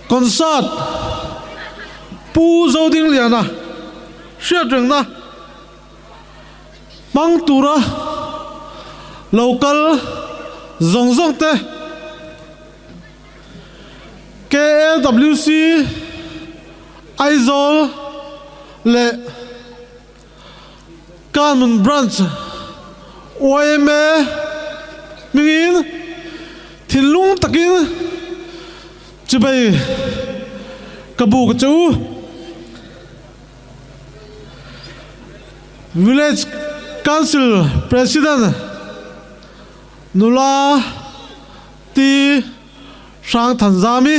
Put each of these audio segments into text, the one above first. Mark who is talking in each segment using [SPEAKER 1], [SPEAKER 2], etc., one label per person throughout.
[SPEAKER 1] concert pu zo ding lian na sia reng na mang tura local zong zong te KLWC Aizol le Kanmun branch OMA mingin thilung takin chibai kabu ka chu village council president nula ti sang thanzami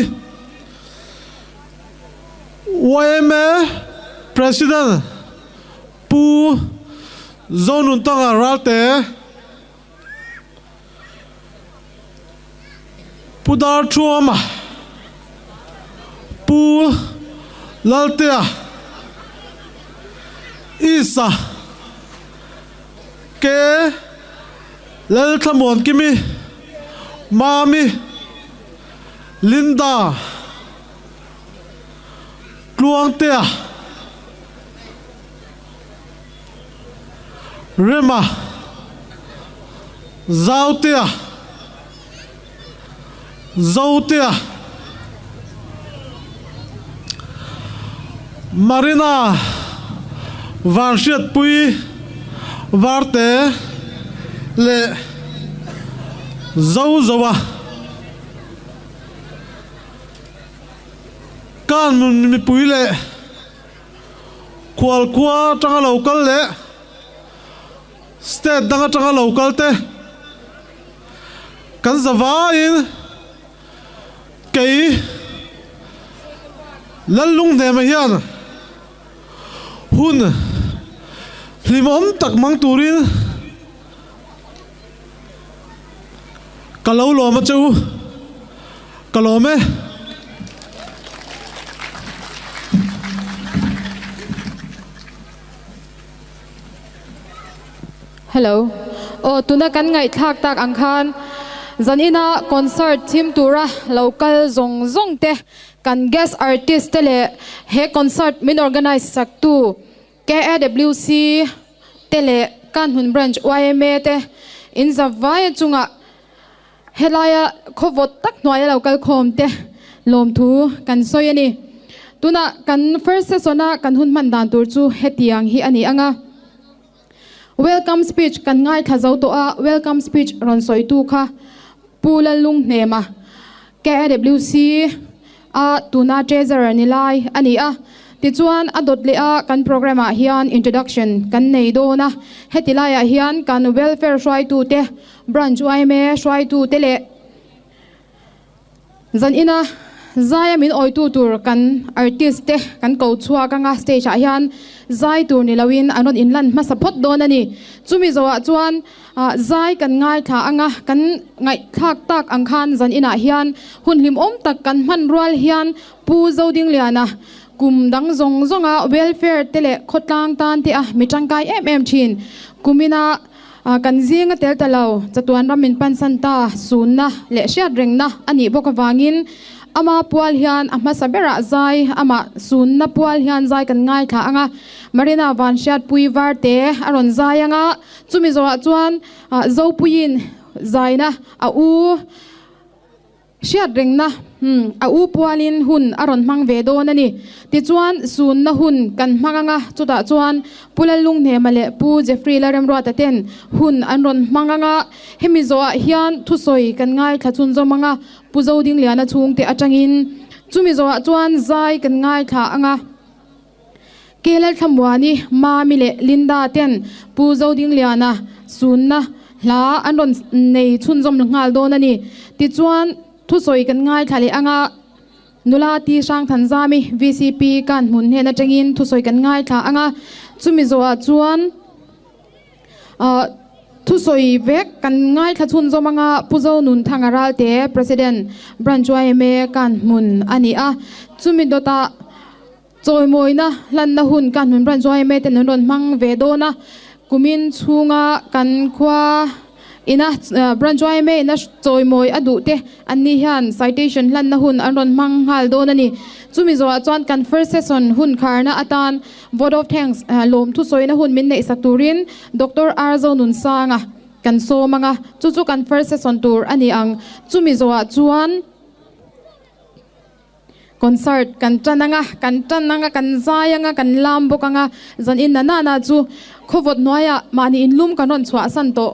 [SPEAKER 1] OMA president pu zonun tanga ralte pudar chuama pu laltea isa ke lal thamon kimi mami Linda luang tea Rema Zautea Zautea Marina Varshiat Pui Varte Le Zau Zawa Kan mi pui le Kual kwa tanga local le State danga tanga local te Kan zava in Kei Lalung de ma hian Hun Limom tak mang turin Kalau lo ma chu Kalau me
[SPEAKER 2] Hello. O tuna kan ngai thak tak angkhan zanina concert team tura local zong zong te kan guest artist te le he concert min organize sak tu KAWC te le kan hun branch YMA te in zawai chunga helaya khovot tak noya local khom te lom thu kan soyani tuna kan first sesona kan hun mandan tur chu hetiang hi ani anga welcome speech kan ngai thazau to a welcome speech ron soi tu kha pula lung nema KAWC a tuna treasurer ni lai ani a ti chuan a dot le a kan program a hian introduction kan nei do na hetilai a hian kan welfare shwai tu te branch YMA shwai tu te le zan ina zaya min oi tu tur kan artist te kan ko chua ka nga stage a hian zai tur ni lawin anon inlan ma support don ani chumi zo chuan zai kan ngai tha anga kan ngai thak tak angkhan zan ina hian hun hlim om tak kan man rual hian pu zo ding liana kum dang zong zonga welfare tele khotlang tan ti a mitangkai em thin kumina kan zinga tel talaw chatuan ramin pansan ta sunna le shat rengna ani boka wangin ama pual hian ama sabera zai ama sunna pual hian zai kan ngai tha anga marina van shat pui warte aron zai anga chumi zo chuan zo puin zaina a u shat rengna a u pualin hun aron mang ve do nani ti chuan sunna hun kan manganga chuta chuan pulalung ne male pu Jeffrey larem ro ta ten hun anron manganga hemi zo hian thu soi kan ngai tha chun zo manga pu zo ding liana chung te atangin chumi zo chuan zai kan ngai tha anga kelal thamwani ma mile Linda ten pu zo ding liana sunna la anron nei chun zom ngal do nani ti chuan thu soi kan ngai thali anga nula ti sang thanzami VCP kan mun he na tangin thu soi kan ngai tha anga chumi zo chuan thu soi vek kan ngai tha chun zo manga puzo nun thangaral te president branch YMA kan mun ani a chumi dota choi moina lan na hun kan mun branch YMA te non mang ve do na kumin chunga kan khwa ina branchwai me ina choi moi adu te anni hian citation hlan na hun anron manghal don ani chumi zo chuan kan first session hun kharna atan vote of thanks lom thu soina hun min nei sakturin dr arzo nun sanga kan so manga chu kan first session tur ani ang chumi zo chuan concert kan tananga kan zayanga kan lambokanga zan in na chu khovot noya mani in lum kanon chwa san to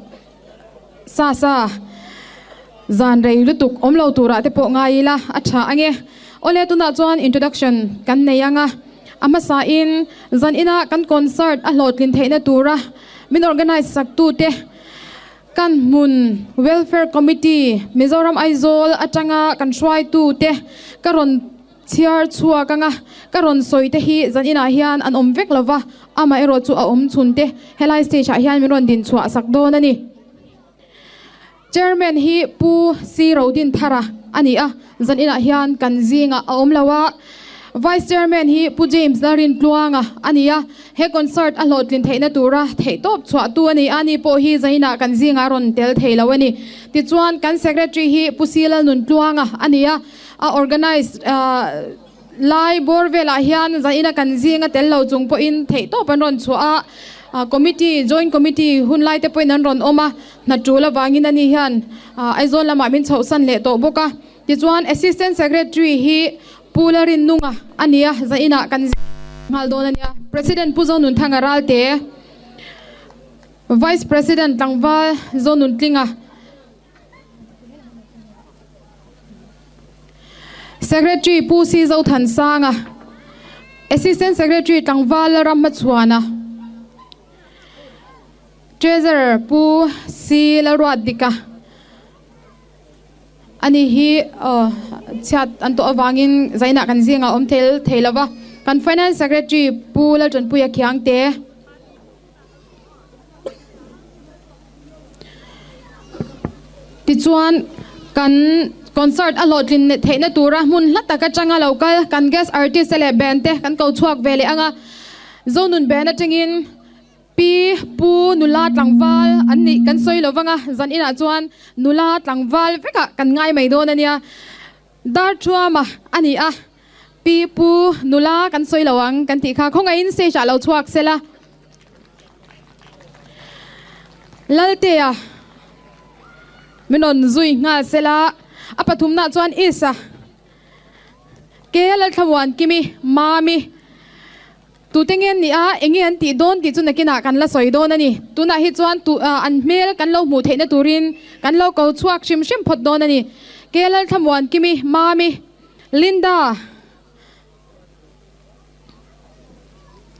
[SPEAKER 2] sa zan rei lutuk omlo tura te po ngaila acha ange ole tuna chuan introduction kan neyanga ama sa in zan ina kan concert a hlotlin theina tura min organize sak tu te kan mun welfare committee Mizoram Aizol atanga kan try tu te karon chiar chua kanga karon soite hi zan ina hian an omvek lova ama ero chu a om chunte helai stage a hian miron din chua sak don ani chairman hi pu si rodin thara ani a zan ina hian kan zinga a om lawa vice chairman hi pu James Darin Tluanga ani a he concert a hlotlin theina tura thei top chua tu ani ani po hi zaina kan zinga ron tel theilawani ti chuan kan secretary hi pu Silal Nun Tluanga ani a organize lai borvela hian zaina kan zinga tel lo chung po in thei top an ron chua committee joint committee hun lai te point an ron oma na tula wangin ani hian aizol lama min chausan le to boka ti chuan assistant secretary hi pularin nunga ania zaina kan ngal don ania president puzo nun thangaral te vice president tangwal zonun tlinga secretary pu si zo than sanga assistant secretary tangwal ramachwana treasurer pu si larwadika ani hi chat anto awangin zaina kan zinga om thel theilawa kan finance secretary pu la ton pu ya khyang te ti chuan kan concert a lotlin theina tura mun hlata ka changa local kan guest artist ele band te kan ko chuak vele anga zonun band atengin pi pu nula tlangwal anni kan soi lovanga zan ina chuan nula tlangwal veka kan ngai mai don ania dar chuama ani a pi pu nula kan soi lawang kan ti kha khonga in se cha lo chuak sela lalte a minon zui nga sela apathum na chuan isa kelal thawan kimi mami tu tengen ni a engian ti don ti chuna kina kan la soi don ani tuna hi chuan tu an mel kan lo mu theina turin kan lo ko chuak shim phot don ani kelal thamwan kimi mami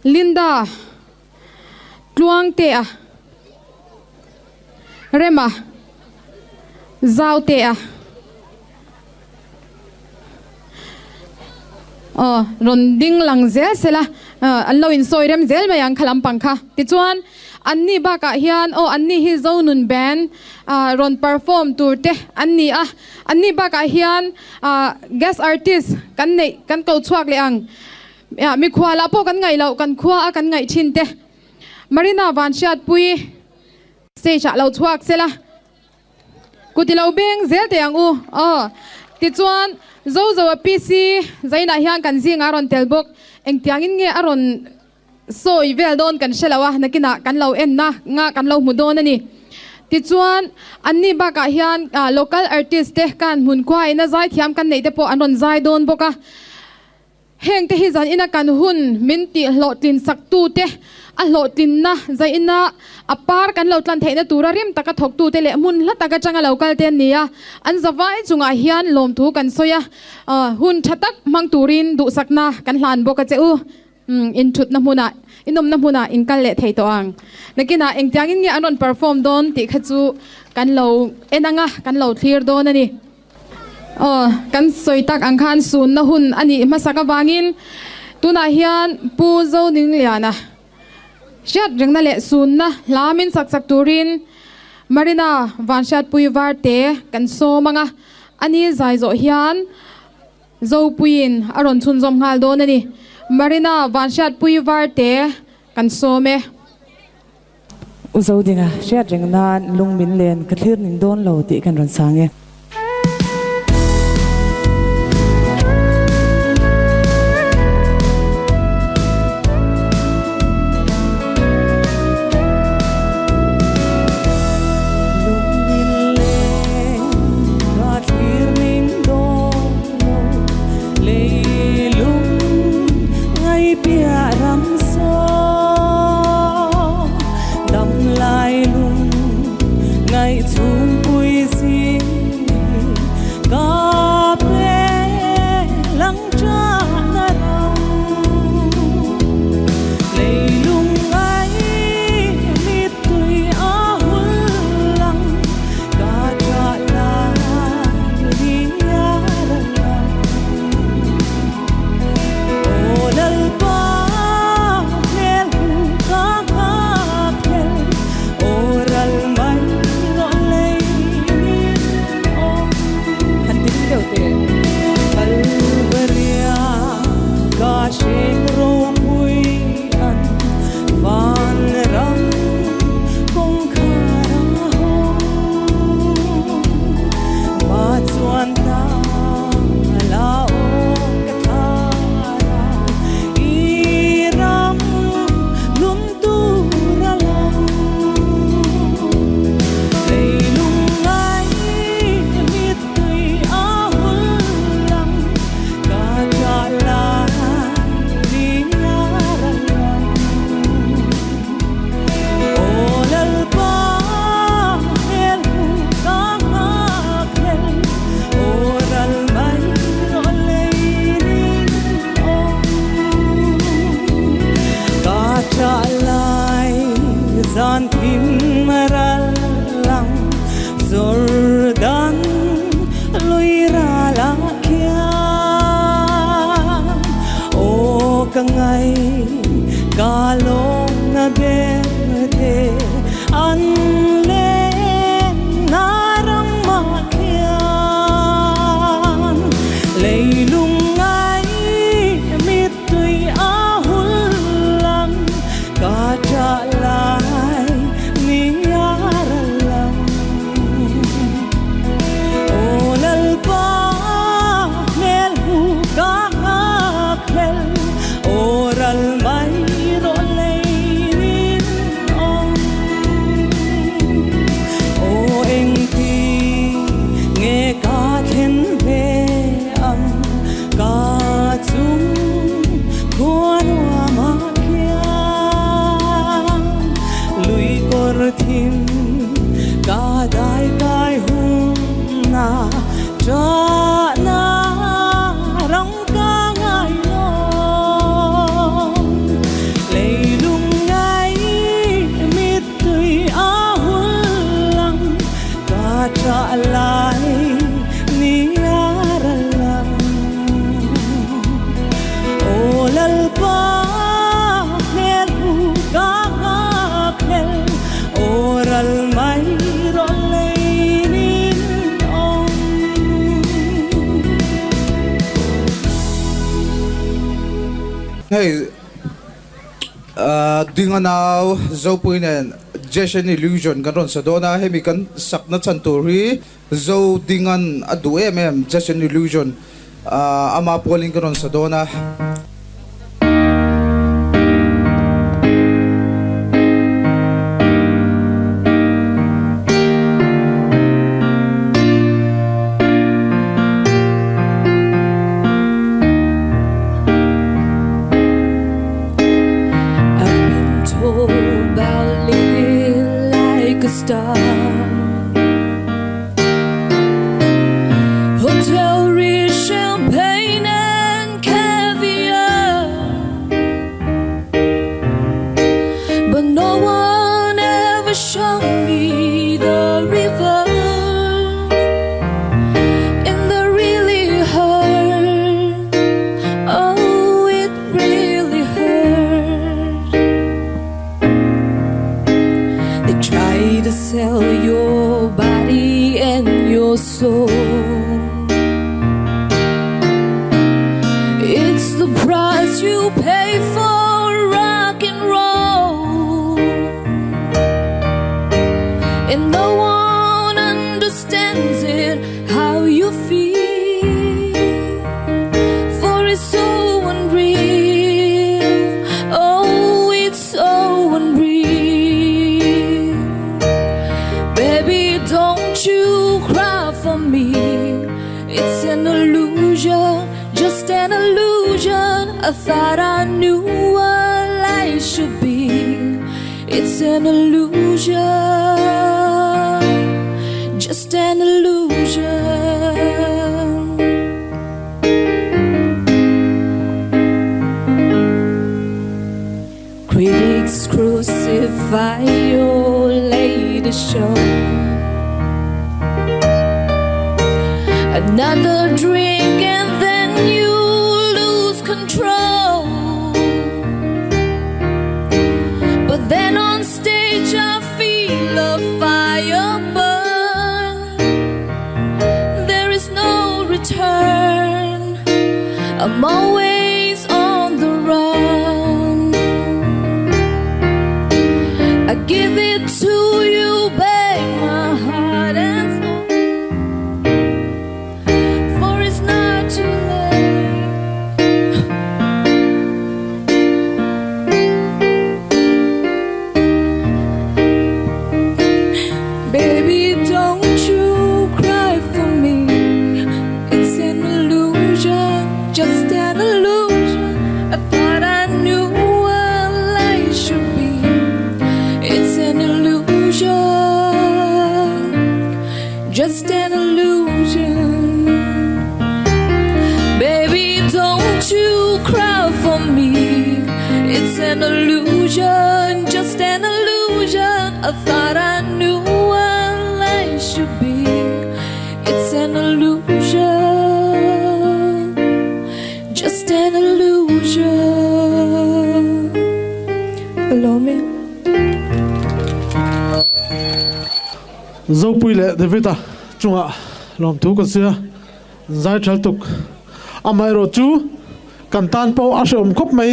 [SPEAKER 2] linda tluang te a rema zau te a ronding lang zel sela allo in soirem zel mayang khalam pangkha ti chuan anni ba ka hian anni hi zonun band ron perform turte anni ba ka hian guest artist kan nei kan ko chuak le ang mi khwala po kan ngai lo kan khwa a kan ngai thin te marina vanshat pui stage lo chuak sela kutilo beng zel te ang ti chuan zo a pc zaina hian kan zinga ron telbok engtiangin nge aron soi vel don kan shelawa nakina kan lo en na nga kan lo mudon ani ti chuan anni ba ka hian local artist te kan mun kwai na zai thiam kan nei te po anon zai don boka heng te hi zan ina kan hun min ti hlotlin saktu te a hlotlin na zai ina apar kan lo tlan theina tura rim taka thok tu te le mun la taka changa local te nia an zawai chunga hian lom thu kan soya hun thatak mang turin du sakna kan hlan boka cheu in thut na huna inom na huna in kal le thei to ang nakina engtiangin nge anon perform don ti khachu kan lo enanga kan lo clear don ani kan soitak angkhan sun na hun ani masaka wangin tuna hian pu zo ning liana shat rengna le sun na lamin sak turin marina vanshat pui warte kan so manga ani zai zo hian zo puin aron chun zom ngal don ani marina vanshat pui warte kan so me
[SPEAKER 3] uzo dinga share jeng na lung min len kathir ning don lo ti kan ron sange
[SPEAKER 4] Hey, dinga now zo puinen Jason illusion karon sa dona hemi kan sakna chanturi zo dingan adu Jason illusion ama polling karon sa dona.
[SPEAKER 5] Hotel rich champagne and caviar, but no one ever showed me the river, and that really hurt. Oh, it really hurt. They try to sell your body and your soul. It's the price you pay for rock and roll. no one understands it how you feel, for it's so unreal. Oh, it's so unreal. Baby, don't you cry for me. It's an illusion, just an illusion. I thought I knew what life should be. It's an illusion, just an illusion. Critics crucify your latest show. Another drink and then you lose control. But then on stage I feel a fire burn. There is no return. I'm always on the run. I give it to you, babe, my heart and soul, for it's not too late. Baby, don't you cry for me. It's an illusion, just an illusion. I thought I knew what life should be. It's an illusion, just an illusion. Baby, don't you cry for me. It's an illusion, just an illusion. I thought I knew what life should be. It's an illusion, just an illusion. Hello, me.
[SPEAKER 1] Zo pui le Davida chunga lom thu kan sia zai thal tuk amai ro chu kan tan po ashom khop mai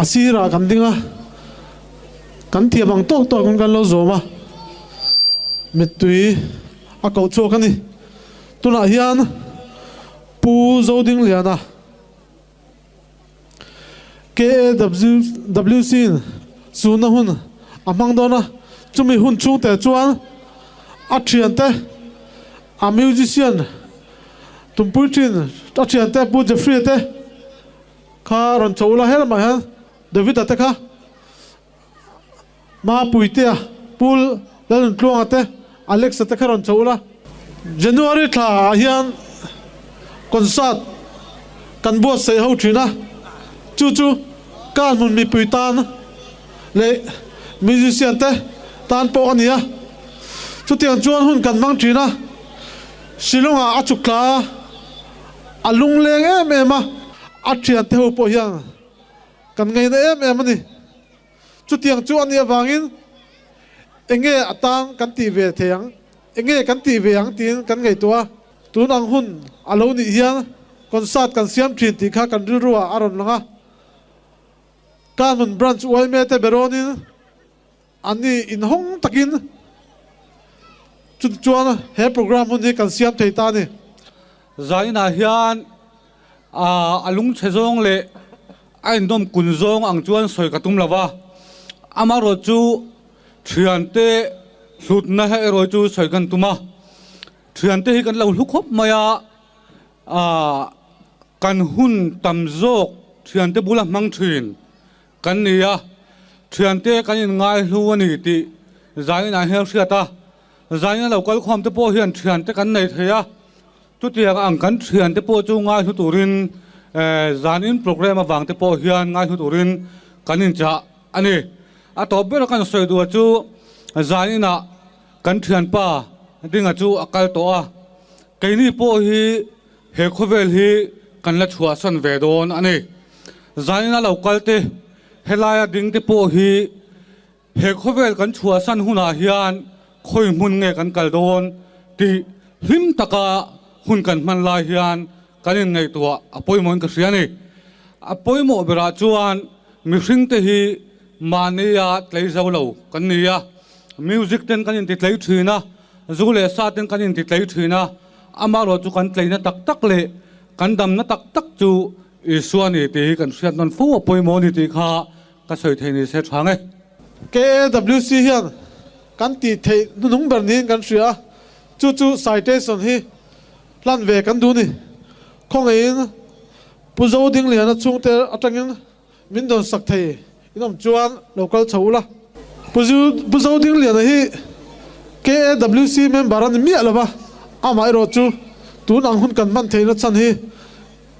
[SPEAKER 1] asira kan dinga kan thia bang tok tok kan lo zoma mitui a ko cho kan ni tuna hian pu zo ding liana KWC suna hun amang dona chumi hun chung te chuan a thian te a musician tumpui thin a thian te pu Jeffrey te kha ron chola hel ma han David te kha ma puite a pul lal tlong ate Alex te kha ron chola January tha hian concert kan buat sei ho thina chu kan mun mi puitan le musician te tan po ania chu tiang chuan hun kan mang thina silonga achukla alung leng em a thian te ho po hian kan ngai na em ani chu tiang chu ania wangin enge atang kan ti ve theng enge kan ti ve ang tin kan ngai tua tun ang hun alo ni hian concert kan siam thin ti kha kan ruwa aron langa kan mun branch wai me te beronin ani in hong takin chuan he program hun hi kan siam thei ta ni
[SPEAKER 6] zaina hian alung chezong le ain dom kunzong ang chuan soi katum lawa amaro chu thiante hlutna he ro chu soi kan tuma thiante hi kan lo lukhop maya kan hun tamzok thiante bula mang thin kan nia thiante kan in ngai hlu ani ti zaina he hriata zaina local khom te po hian thiante kan nei theya tu tiang ang kan thiante po chu ngai hlu turin zanin program awang te po hian ngai hlu turin kanin cha ani a to ber kan soi du chu zanina kan thian pa dinga chu akal to a keini po hi he khovel hi kan la chhuwa san ve don ani zanina local te helaya ding te po hi he khovel kan chhuwa san huna hian khoi mun nge kan kal don ti hlim taka hun kan man la hian kanin ngai tua apoi mon ka siani apoi mo bera chuan mi hring te hi mania tlei zo lo kan nia music ten kan in ti tlei thina zule sa ten kan in ti tlei thina ama ro chu kan tlei na tak tak le kan dam na tak tak chu isuani ti kan siat non fu poi mo ni ti kha ka soi thei ni se thange
[SPEAKER 1] KWC hian kan ti thei nung ber ni kan ria chu citation hi plan ve kan du ni khong in puzo ding lian a chung te atangin min don sak thei inom chuan local chhola puzo ding lian hi KWC member an mi alaba amai ro chu tu nang hun kan man theina chan hi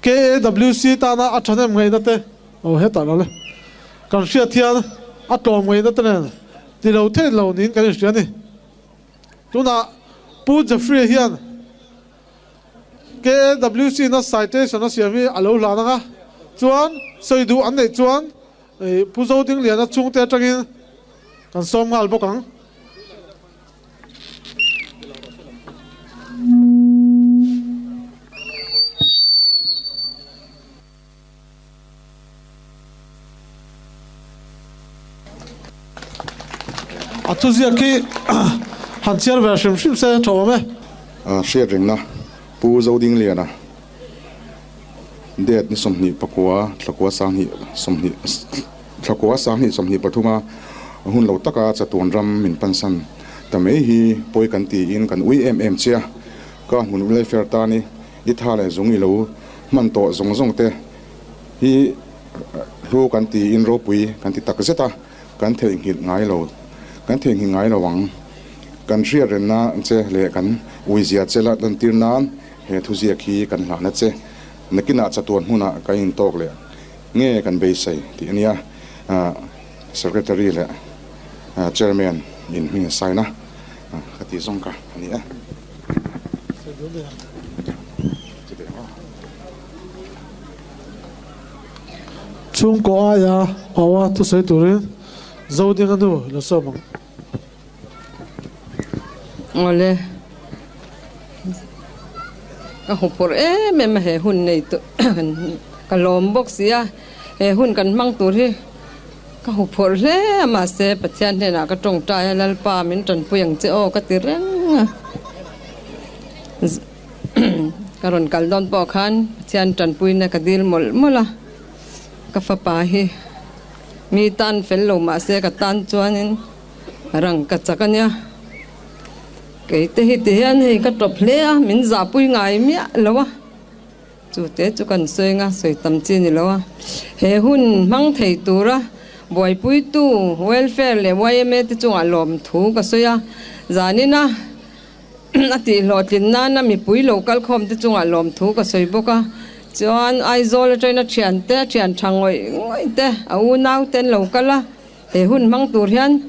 [SPEAKER 1] KWC ta na athanem ngai na te o he ta le kan ria thian a tom ngai na te ne ti lo the lo nin kan ria ni tu na pu Jeffrey hian KWC na citation na siami alo la na chuan soidu an nei chuan puzo ding lian a chung te atangin kan som ngal bokang atuzia ki hanchiar version shim se thawame
[SPEAKER 7] share ring na pu zo ding le na det ni somni pakwa tlakwa sang ni somni tlakwa sang ni somni pathuma hun lo taka chatun ram min pansan tame hi poi kan ti in kan ui chia ka mun le fer ta ni i tha le zong i lo man to zong te hi ro kan ti in ro pui kan ti tak zeta kan theng hi ngai lo kan theng hi ngai lo wang kan ria ren na che le kan ui zia chela dan tir nan he thu zia khi kan la na che nakina chatun huna ka in tok le nge kan be sai ti ania secretary le chairman in min saina khati zongka ani a
[SPEAKER 1] chung ko aya awa tu sei turin zo ding anu la somang
[SPEAKER 8] ole ka hopor me he hun nei to ka lom box ya he hun kan mang tur hi ka hopor le ma se pathian ne na ka tong ta lal pa min tan puyang che o ka ti reng karon kal don po khan pathian tan pui na ka dil mol mola ka fa pa hi mi tan fel lo ma se ka tan chuanin rang ka chakanya cái thế thì hiện thì các trộp lẽ mình giả bùi ngài mía lâu à chủ tế chủ cần xoay ngã xoay tầm chi gì lâu à hệ hun mang thầy tu ra bồi bùi tu welfare lệ YMA thì chúng anh làm thu cái xoay à giờ này na thì lo tiền na mi bùi local com thì chúng anh làm thu cái xoay bốc à cho anh ai zo là trên nó chuyện thằng ngồi te au nào tên local à hệ hun mang tu hiện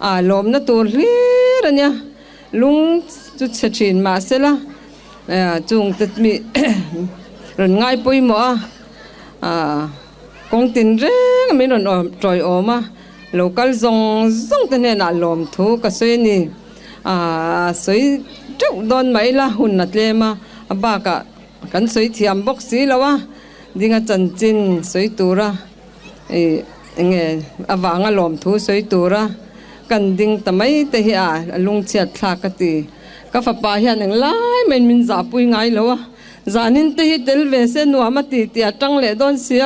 [SPEAKER 8] làm nó tu lẽ rồi nha lung chút sẽ chuyển mà sẽ là chung tất mi rồi ngay bôi mỏ công tin rất mình rồi trời ôm mà local zong tên này là làm thu cái số này số trước đón mấy là hun nát lệ mà ba cả cái số thiam bốc xí là wa đi ngay chân chân số tu ra nghe vàng làm thu số tu raกันดิ่งแต่ไม่แต่เหี้ยลุงเชียดทากตีก็ฝาป่าเหี้ยนั่งไล่มันมินจับปุยไงแล้ววะจานินแต่เหี้ยเดลเวเซนัวมาตีเตียจังเลยโดนเสีย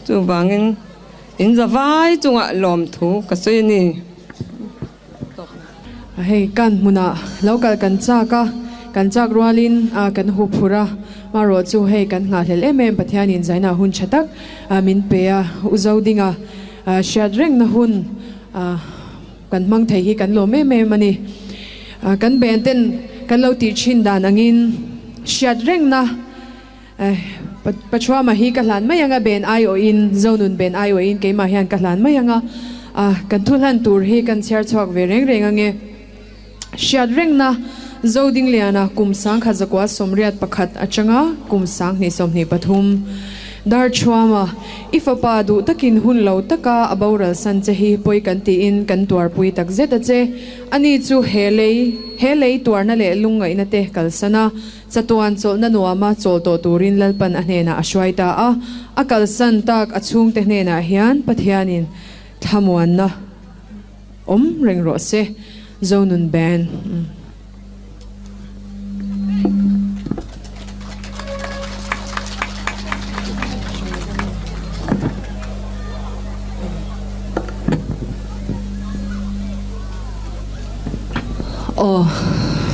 [SPEAKER 8] จูบางอินจะไว้จุงอ่ะลมถูกก็สวยนี่
[SPEAKER 2] เฮ้กันมุนะแล้วกันจากะกันจากรัวลินกันหุบหุระมารอจูให้กันงาเทลเมมปะเทียนินใจนะหุ่นชัตักมินเปียอุจาวดิงเชียดเร่งนะหุ่นกันมังไทยกันโลเมเมมันนี่กันเบนเต้นกันเราตีชินดานังินเชียดเร่งนะปัจจุบันมาฮีกันหลานไม่ยังเบนไอโออินเจ้านุนเบนไอโออินเกี่ยมาเฮียนกันหลานไม่ยังกันทุลันตูร์ฮีกันเชียร์ชอกเวเร่งเร่งเงี้ยเชียดเร่งนะzo ding liana kum sang kha zakwa somriat pakhat achanga kum sang ni somni pathum
[SPEAKER 9] dar chuama ifapa du takin hun lo taka aboral san che hi poi kan ti in kan tuar pui tak zeta che ani chu helei tuar na le lunga ina te kalsana chatuan chol na nuama chol to turin lalpan anena ashwaita a akal san tak achung te hne na hian pathianin thamuan na om reng ro se zonun ban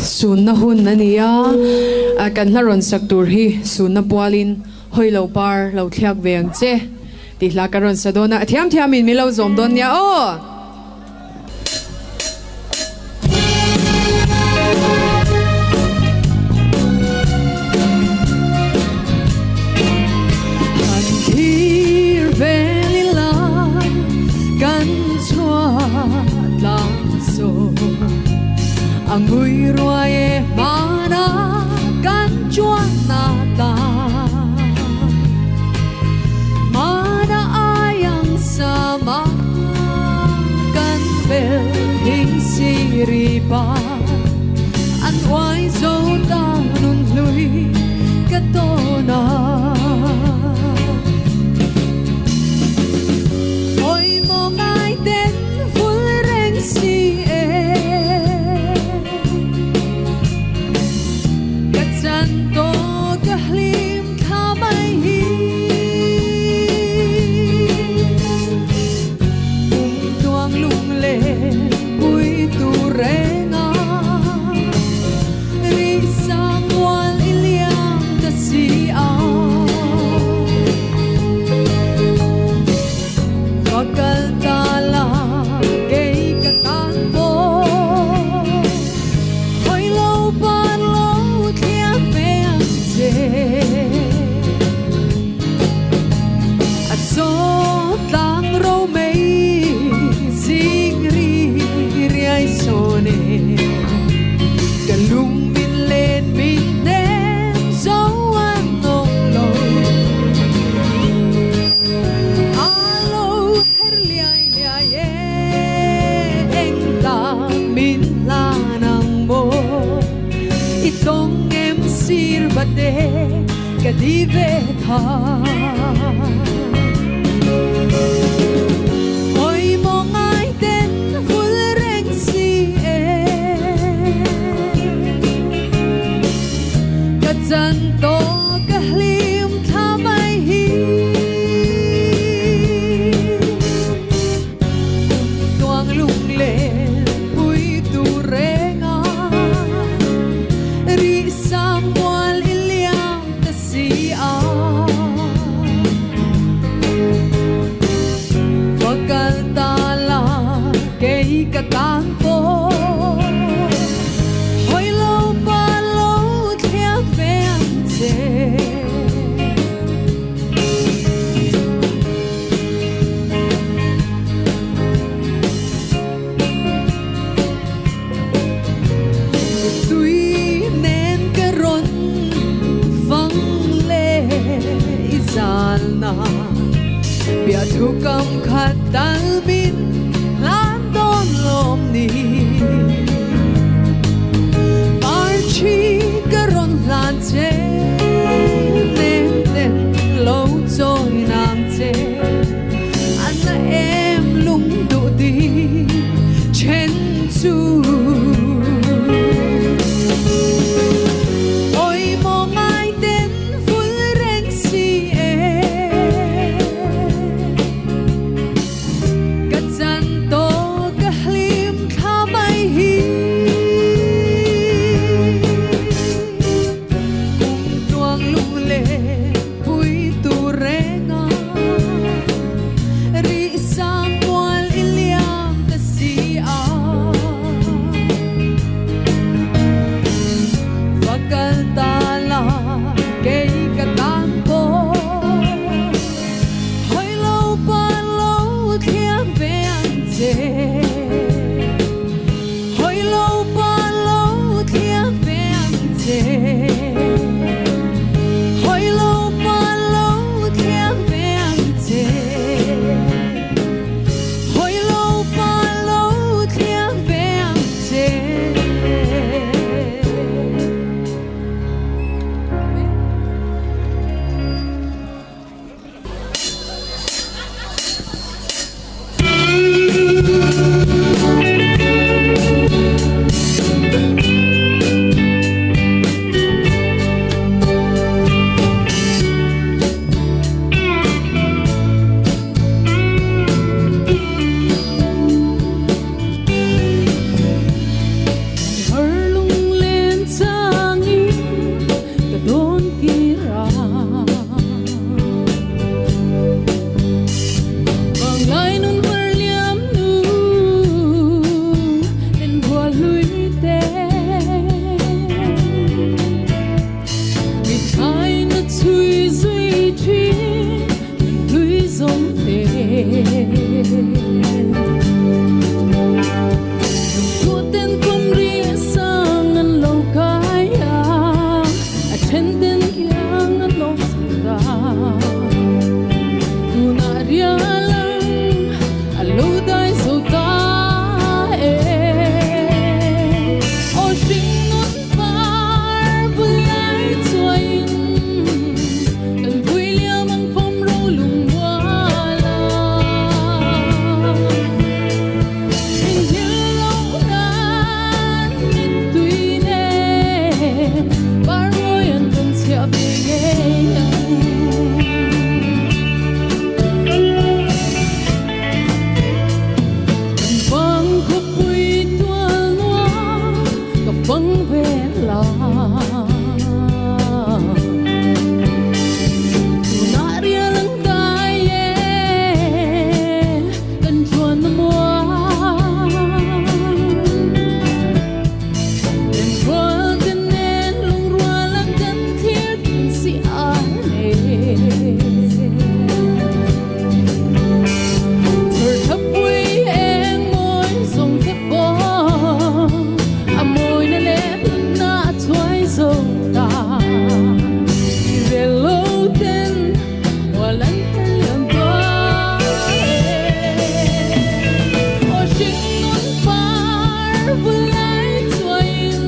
[SPEAKER 9] sun na hun na niya kan na ron sak tur hi sun na pualin hoi lo par lo thiak veng che ti hla ka ron sa dona thiam in mi lo zom don nia han thir velila kan chua lang so angui ruae mana kan chuan na ta mana ayang sama kan vel hing siri pa an wai zo ta nun lui katona oi mo ngai ten ful reng si Santo kahlim kamay hi tuang lung le ui tu renga ri sang wal iliang ta si a fakal tala kay katang po hoy lo pan lo so tang ro mei sing ri riai sone kalung min len min nem so an nong lo alo her liai eng ta min la nang mo itong em sir bade kadive tha oi mo ngai ten ful reng si ka chan to ka hlim thamai hi tuang lung le ui tu renga ri sam wal iliam ta si a katang po hoi lo pa lo thiak veng che tui nen ka ron vang le izal na bia thu kam khat dal bin lom ni parchi karon lan che nen lo choi nam che an na em lung du di chen chu oi mo ngai ten ful reng si ka
[SPEAKER 5] Putin kumri sang an lo kaya attending yang an lo sunda tunaria lang alo dai so ta o sing non par bulai chuain an William ang pom ro lung wala in hello nan mit tuine par moi an kon sia bege vang khúc quy tuan hoa có vắng về la tunaria lang tayo kan chuan na mo en rual kan en lung rual lang kan clear kan si ane thở thấp quy em môi dùng thép bó à môi nó lép na thoái dầu ta đi về lâu tên hoa lăn hay liềm bó ô sinh non par vui lại chuain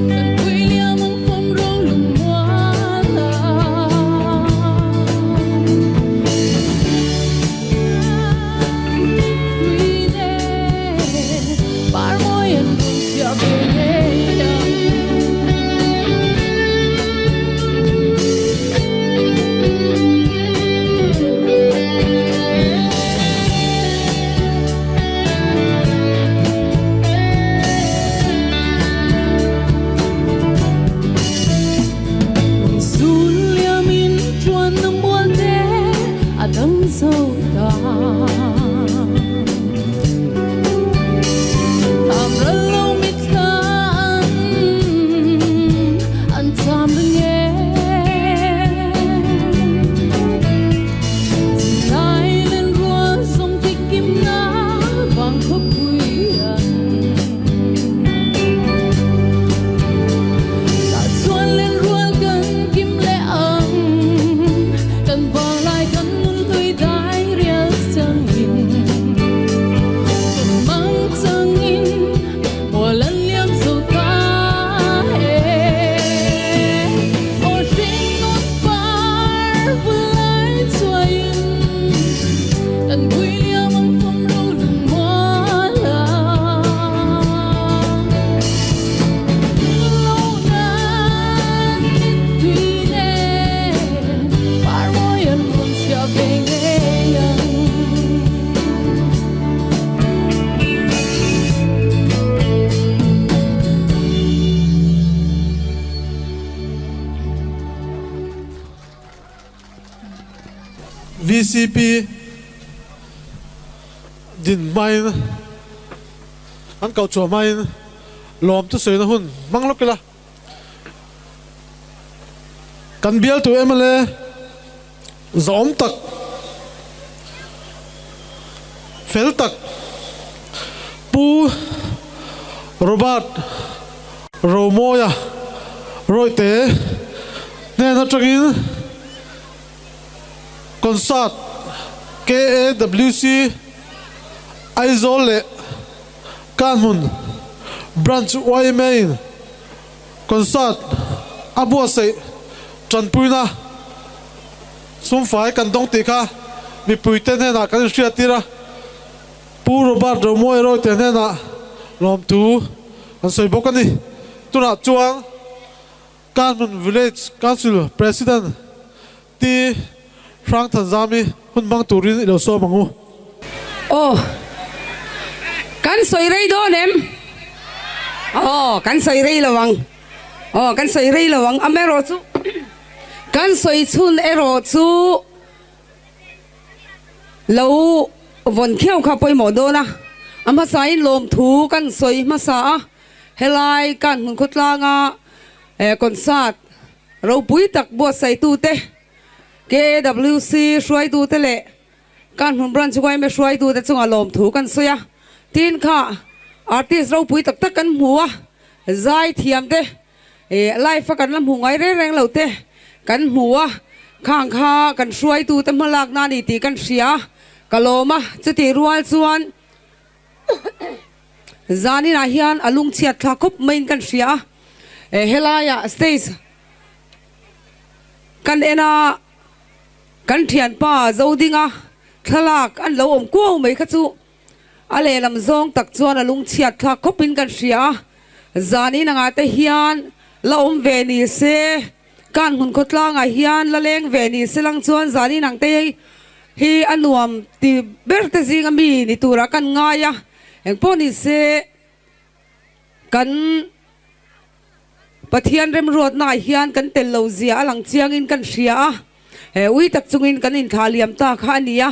[SPEAKER 5] kan William ang pom ro lung wala par moi an kon sia bege sul liamin chuan na mual de adang sâu ta tam ra lâu mit khan an tam na nghe lai lên rua sông thích kim na vang khúc quy an ta chuan lên rua kan kim le ang kan vang lai kan nun thui dai rial sang in mang sang in mùa lân liêm sâu ta ô sinh non par vui lại chuain kan William ang pom ro lung wala lâu nan mit tuine par moi an kon sia bege
[SPEAKER 1] VCP din main an kau chua main lom tu soi na hun mang lo kila kan bial tu emale zom tak fel tak pu Robert Romoya roite ne na trangin concert KAWC Aizole Kanmun Branch Main concert Abu Say Chanpuina Sumfai kan dong tika mi puiten he na kan shia tira pu Robert Romoy ro ten he na lom tu an soi bokani tuna chuang Kanmun Village Council President ti Frank Tanzami hun mang turin ilo so mangu
[SPEAKER 10] Oh, kan soi rei do nem. Oh, kan soi rei lawang. Oh, kan soi rei lawang amero chu. Kan soi chun ero chu. Lo von khiau kha poi mo do na. Ama sai lom thu kan soi ma sa. Helai kan mun khutla nga concert. Ro pui tak bo sai tu te. KWC shuai tu te le. การหุ่นบรันช่วยไม่ช่วยดูแต่จงอารมณ์ถูกันเสียทีนค่ะอาร์ติสเราปุยตักกันหัวใจเทียมเตไล่ฟักกันลำหัวไงแรงเหล่าเตกันหัวข้างข้ากันช่วยดูแต่มาลากนาดีตีกันเสียกะโลมาจะตีรัวส่วนจานี่นาฮิอันอลุงเชียดทาคบไม่กันเสียเฮลายาสเตสกันเอนากันเทียนป้าเจ้าดิงะทลากอันเราอมกู้ไม่ขจูอะไรลำซองตักจวนอลุงเชียดทาคบเป็นกันเสียจานี่นางอาเตฮิอันเราอมเวนิเซการหุ่นคดลางอาฮิอันละเลงเวนิเซลังจวนจานี่นางเตฮีอันนวมตีเบรตซิงมีนิตุระกันง่ายเองพอนิเซกันปะเทียนเริ่มรวดนายฮิอันกันเตลโลเซียหลังเชียงอินกันเสียอุ้ยตักจุงอินกันอินทาเลียมตาข้านี้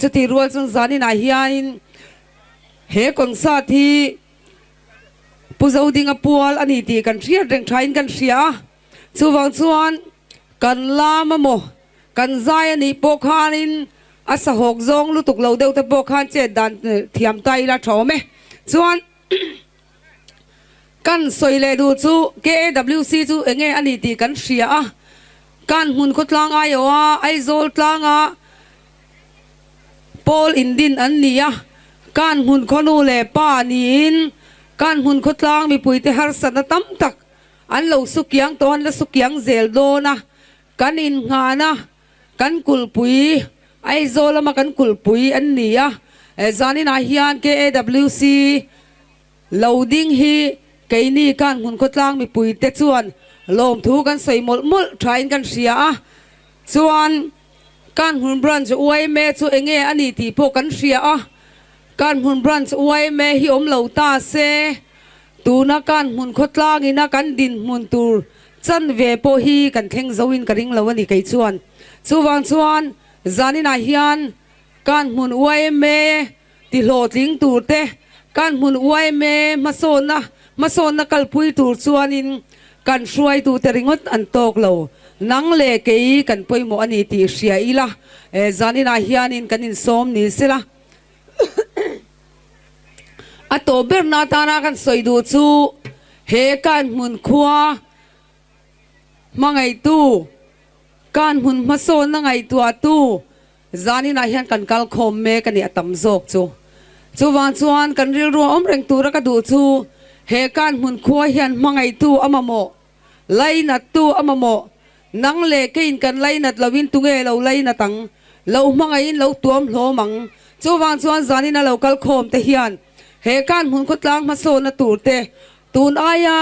[SPEAKER 10] จะตีรัวจงจานี่นายฮิอันกงซาทีผู้เจ้าดิงอปัวอันนี้ตีกันเสียเร่งใช้กันเสียชูวังชวนกันลามโมกันใจอันนี้ปกฮานินอาสหกจงลุตุกเหลาเดียวแต่ปกฮานเจดันเทียมไตละชอมชวนกันสวยเลยดูชู KWC ชูเองอันนี้ตีกันเสียกันหุ่นคุดลางไอวะไอโซลลางอ่ะปอลอินดินอันนี้การหุ่นขนูเล่ป้านินการหุ่นคุดลางมีปุ๋ยที่ฮาร์สันตั้มตักอันเราสุกยังตอนและสุกยังเซลโดนะกันอินงานะกันกุลปุ๋ยไอโซลมากันกุลปุ๋ยอันนี้จานี่นาฮิอัน KWC เราดิ้งฮีไกนี่การหุ่นคุดลางมีปุ๋ยเตจวนลมถูกันใส่หมดทรายกันเสียส่วนการหุ่นบรันจะอวยแม่ตัวเองอันนี้ที่พวกกันเสียการหุ่นบรันจะอวยแม่ฮิอมเหล่าตาเซตูนักการหุ่นคดลางอินักการดินหุ่นตูจันเวโปฮีกันเข่งจวินกระดิ่งเหล่านี้ไกส่วนส่วนจานินาฮิอันการหุ่นอวยแม่ที่โหลดลิงตูเตการหุ่นอวยแม่มาโซนนักกัลพุยตูส่วนอินกันช่วยตูเตริงดอันโตกเหล่านังเล่เกยกันป่วยโมอันนี้ตีเสียอีละจานินาฮิอันอินกันอินสมนี่สิละอัตโตเบรนาตานากันสวยดูชูเฮกันหุ่นขวามังไอตูการหุ่นมาโซนนังไอตัวตูจานินาฮิอันกันกัลคมเมกันเนี่ยตั้มโจกจูวันชวนกันเรียรัวอมเร่งตูรักดูชูเฮกันหุ่นขวาฮิอันมังไอตูอมโมไลนัดตูอมโมนังเล่กินกันไลนัดลาวินตุเงเราไลนัดตังเรามังไอเราตัวมโลมังจูวันชวนจานินาเรากัลคมเตฮิอันเฮกันหุ่นคุดลางมาโซนตูเตตูนอายา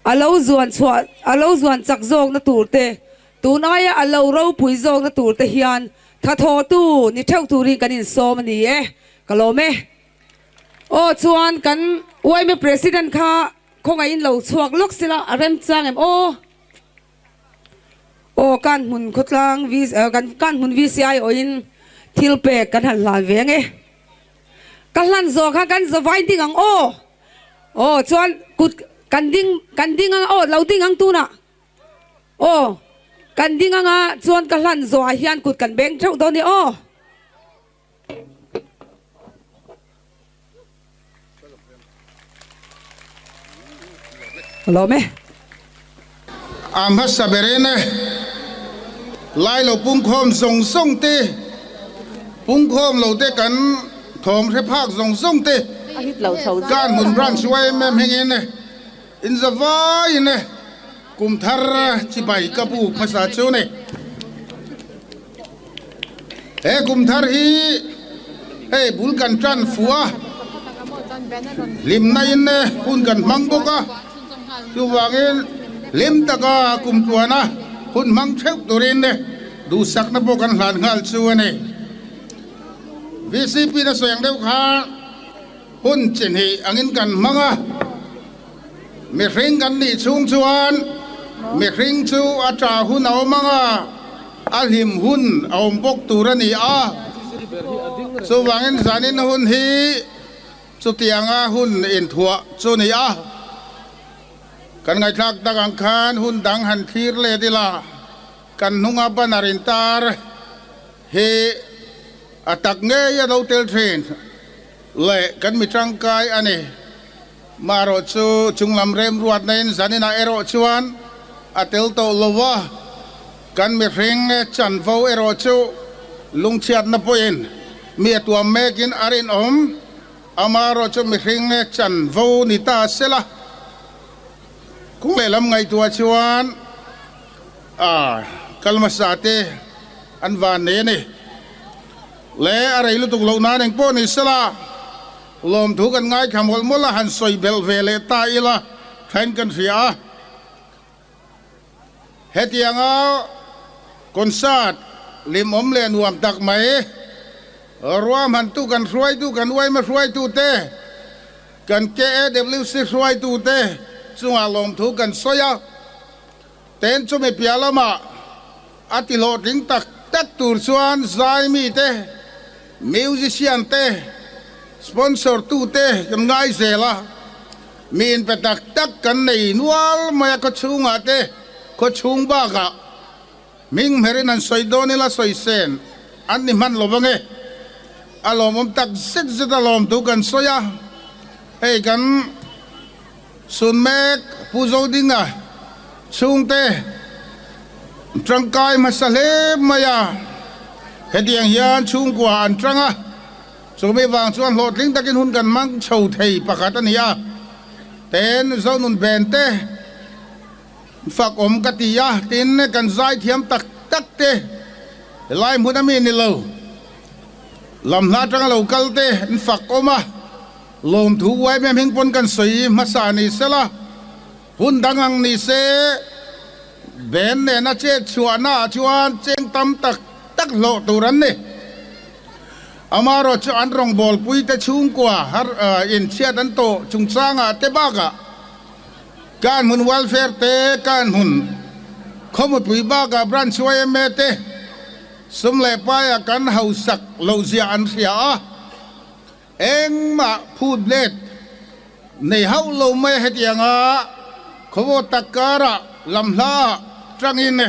[SPEAKER 10] อาเลาจวนจักโจกนตูเตตูนอายาอาเลาเราปุยโจกนตูเตฮิอันถ้าทอตูนี่เท่าตูริงกันอินโซมันนี่กะโลเมโอ้ชวนกันอวยไม่ประธานค่ะคงไงอินเราชวกลุกสิละเริ่มจังโอ้การหุ่นคุดลางการหุ่นVCIโออินทิลเปกกันหันหลานเวงกันลันโซค่ะกันสบายดิ้งอังโอ้ชวนกุดกันดิ้งอังโอ้เราดิ้งอังตูน่ะโอ้กันดิ้งอังชวนกันลันโซอาเฮียนกุดกันเบงเท่าตัวนี้โอ้รอไหม
[SPEAKER 11] อามัสเบเรนไล่เราปุ่งคอมส่งเตปุ่งคอมเราเตกันทอมเทพากส่งเตการหุ่นบรันช่วยแม่เฮงเนอินซาวายเนกุมทาร์ชิบายกับผู้ภาษาโชเนกุมทาร์ฮีบุลกันจันฟัวลิมนายเนหุ่นกันมังบกะจูวางเงินลิมตะกากุมตัวนะหุ่นมังเชกตัวเรนเนดูสักนับกันหลานงาลชัวเนVCP นะส่วนเดียวข้าหุ่นเจนฮีอังอินกันมังอ่ะเมื่อริงกันนี่ชุ่มชวนเมื่อริงชูอาจารย์หุ่นเอามังอ่ะอาหิมหุ่นเอาปกตัวนี่สว่างอินสานินหุ่นฮีสุดที่อ่ะหุ่นอินทัวสุนี่กันไงทักดังอังคารหุ่นดังหันทีร์เลดิละกันนุ่งอับนารินตาร์เฮ he atak nge ya do tel train le kan mi tang kai ani maro chu chunglam rem ruat nen zanina ero chuan atel to lova kan mi ring chan vo ero chu lung chiat na poin mi tua mekin arin amaro chu mi ring chan vo ni ta sela kung le lam ngai tua chuan kalmasate an van ne ni le arai lu tuk lo na neng po ni sela lom thu kan ngai khamol mola han soi bel vele ta ila thain kan ria hetianga konsat lim le nuam tak mai ruam han tu kan ruai tu kan wai ma ruai tu te kan KWC ruai tu te chunga lom thu kan soya ten chu me pialama atilo ting tak tak tur chuan zai mi te musician te sponsor tu te kan ngai zela min petak tak kan nei nual maya ko chunga te ko chung ba ka ming merin an soi donila soi sen an ni man lobange alom tak zet zet alom tu kan soya hey kan sun mek puzo dinga chung te trangkai masale maya hediang hian chung kwa an tranga so me wang chuan hlot ling takin hun kan mang chho thei pakhat ania ten zonun bente fak katia tin kan zai thiam tak tak te lai munami ni lo lam na tranga lo kalte fak oma lom thu wai mem hing pon kan soi masa ni sela hun dangang ni se ben ne na che chuana chuan cheng tam tak tak lo turan ni amaro chu an rong bol pui te chung kwa har in chia dan to chung changa te baga kan mun welfare te kan hun khomu pui baga bran chuai me te sum le pa ya kan hausak lo zia an ria eng ma phut let nei hau lo me hetianga khowo takara lamhla trangin ne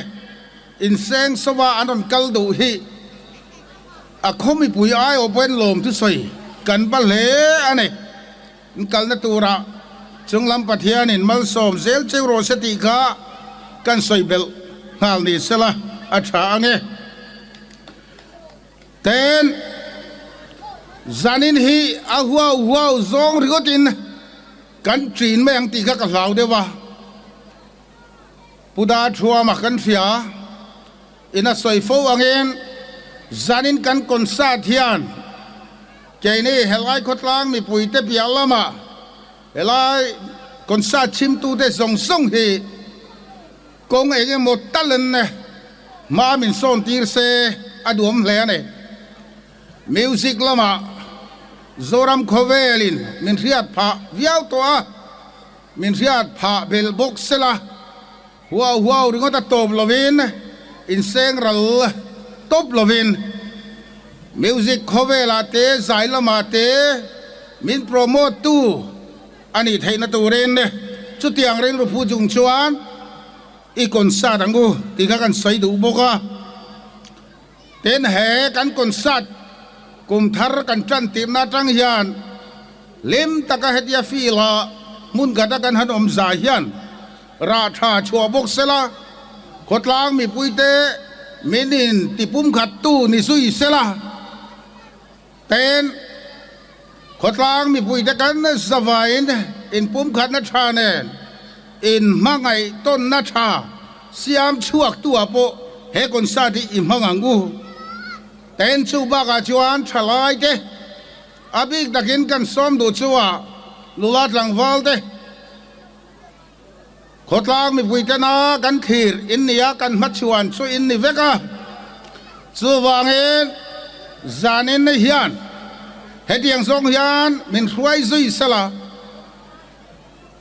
[SPEAKER 11] in seng sowa anon kaldu hi a khomi pui ai open lom tu soi kan ba le ane kal na tura chunglam pathian in mal som zel chero seti kha kan soi bel hal ni sela atha ange ten zanin hi ahua zong rigotin kan trin me ang ti kha ka lau dewa puda thua ma kan fia ina soi fo angen zanin kan konsa thian keini helai khotlang mi puite pialama helai konsa chim tu te song song hi kong ege mo talen ne ma min son tir se adum le ne music lama zoram khovelin min riat pha viau to a min riat pha bel box sela wow ringota top lovin in seng ral top lovin music khovela te zailama te min promote tu ani theina tu ren ne chutiang ren ru phu jung chuan i concert angu ti ka kan sai du boka ten he kan concert kum thar kan tran tim na tang hian lim taka hetia fila mun gada kan han om za hian ra tha chua bok sela khotlang mi puite minin tipum khat tu ni sui sela ten khotlang mi puite kan savain in pum khat na tha ne in mangai ton na tha siam chuak tu apo he kon sa di im hangangu ten chu ba ga chuan thalai te abik dakin kan som du chuwa lulat langwal te khotlang mi puite na kan khir in nia kan machuan chu in ni veka chu wangin zanin ne hian hetiang song hian min hruai zui sala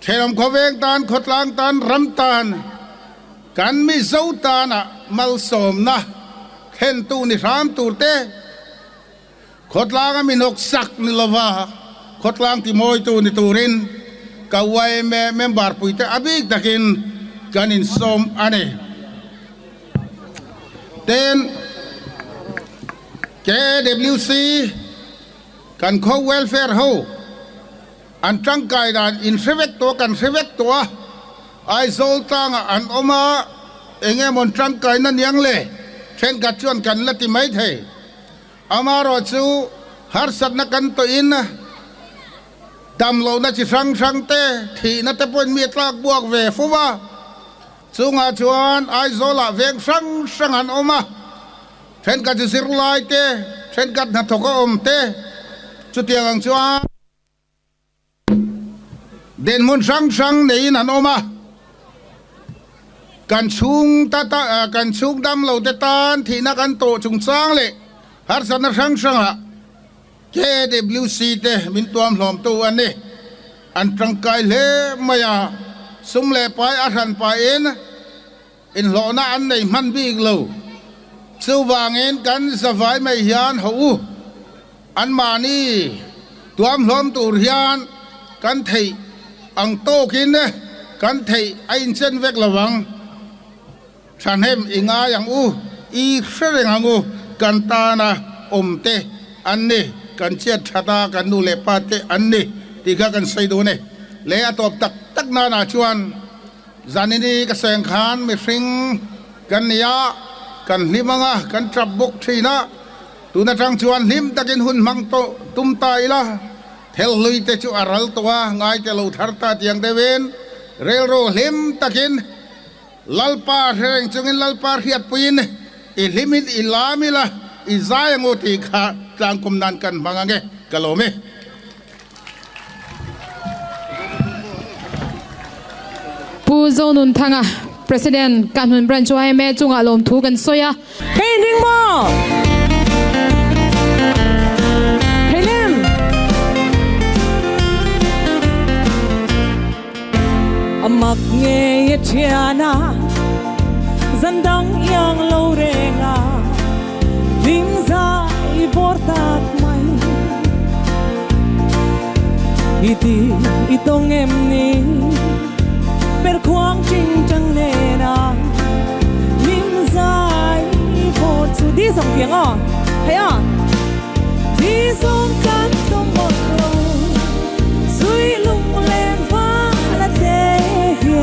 [SPEAKER 11] theram khoveng tan khotlang tan ram tan kan mi zo tan a mal som na khen tu ni ram tur te khotlang mi nok sak ni lova khotlang ti moi tu ni turin kawai me member puite abik dakin kanin som ane ten KWC กันเขา welfare เฮาอันจังกายดานอินเซเวกตัวกันเซเวกตัวไอโซลตังอันออกมาเองมันจังกายนั่นยังเลยเช่นกัดชวนกันละที่ไม่เทอามารอจูฮาร์สัตนักกันตัวอินนะดำเราน่าจะสังเตที่นั่นแต่เป็นมีตากบวกเวฟัวจูงอาชวนไอโซล่าเวงสังอันออกมาเช่นกัดจะสิรไลเตเช่นกัดนัดทกอมเตจุดยังชวนเดินมุนสังในนั่นออกมากันชุงกันชุงดำเราแต่ตานที่นักกันโตชุงสร้างเลยฮาร์สันสังอะKWC เตมินตัวมหลอมตัวอันนี้อันจังไกเลมายาสมเลไปอารันไปเอ็นอินหลอน่าอันไหนมันบีกเราสู้วางเอ็นกันสบายไม่ยานหูอันมานี่ตัวมหลอมตัวเรียนกันไทยอังโตกินเนี่ยกันไทยไอเซนเวกระวังฉันเห็นอิงาอย่างอีเสร็จงูกันตานะอมเตอันนี้กันเชียดชะตากันดูเลปาเตอันนี้ที่ข้ากันใส่ดูเนี่ยเลยตบตักนาชวนจานินีก็แสงขานไม่สิงกันยากันลิมังกันจับบุกทีนะตูน่าจังชวนลิมตะกินหุ่นมังโตตุ้มตายละเทลลุยเตจูอารัลตัวง่ายเตลูทาร์ตาเตียงเดเวนเรลโรลิมตะกินลัลปาเรงจงลัลปาเรียดปีนอิลิมิตอิลามิละอิซายงโอติขาจางกุมนันกันบางเงกะโลเม
[SPEAKER 2] ผู้โจนุนทางPresident การหุ่นบรันช่วยแม่จุงอารมณ์ทุกันสวย
[SPEAKER 10] เฮ้ยนิ่งมอเฮ้ยนิ่มมักเงยเทียนาจันดังยังโลเรงาลิงซาอีบอร์ตักไม่อีตงเอ็มนี่เป็นความจริงจังเนนาลิงซาอีบอร์สุดีส่งเพียงอ่ะเฮ้ยอ่ะดีส่งกันต้องหมดลงสุยลุงเล่นฟ้าละเดีย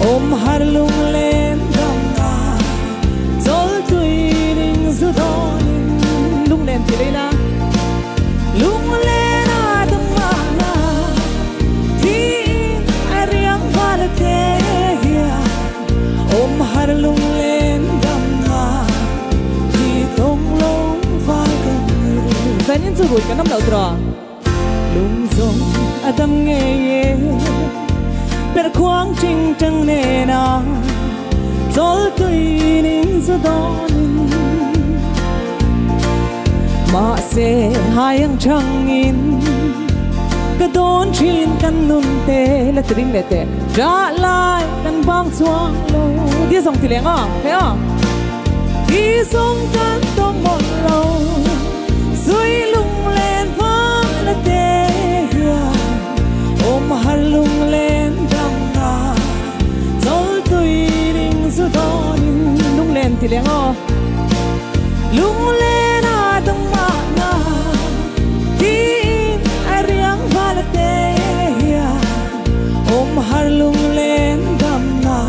[SPEAKER 10] อมหาลุงเล่นดำนาจอลตุยนิ่งสุดอนลุงเล่นที่ไหนนะลุงเล่นดำมาที่ไอเรียงฟ้าละเดียอมหาลุงเล่นดำนาที่ต้องลงฟ้ากันใจนิ่งสุดกันน้ำเหล่าตรอลุงส่งอดำเงยเป็นความจริงจังเนนาจอลตุยนิ่งสุดอนมาเสียหายังช่างอินก็โดนชินกันนุ่นเตและตริงเดเตจะลายกันบางช่วงโลที่ส่งที่เลี้ยงอ่ะเฮ้ยอ่ะที่ส่งกันต้องหมดโลสุยลุงเล่นฟ้าและเตยอมหาลุงเล่นดำนาจอลตุยนิ่งสุดอนลุงเล่นที่เลี้ยงอ่ะลุงเล่นดำมาที่ไอเรียงฟ้าละเตยอมหาลุงเล่นดำนา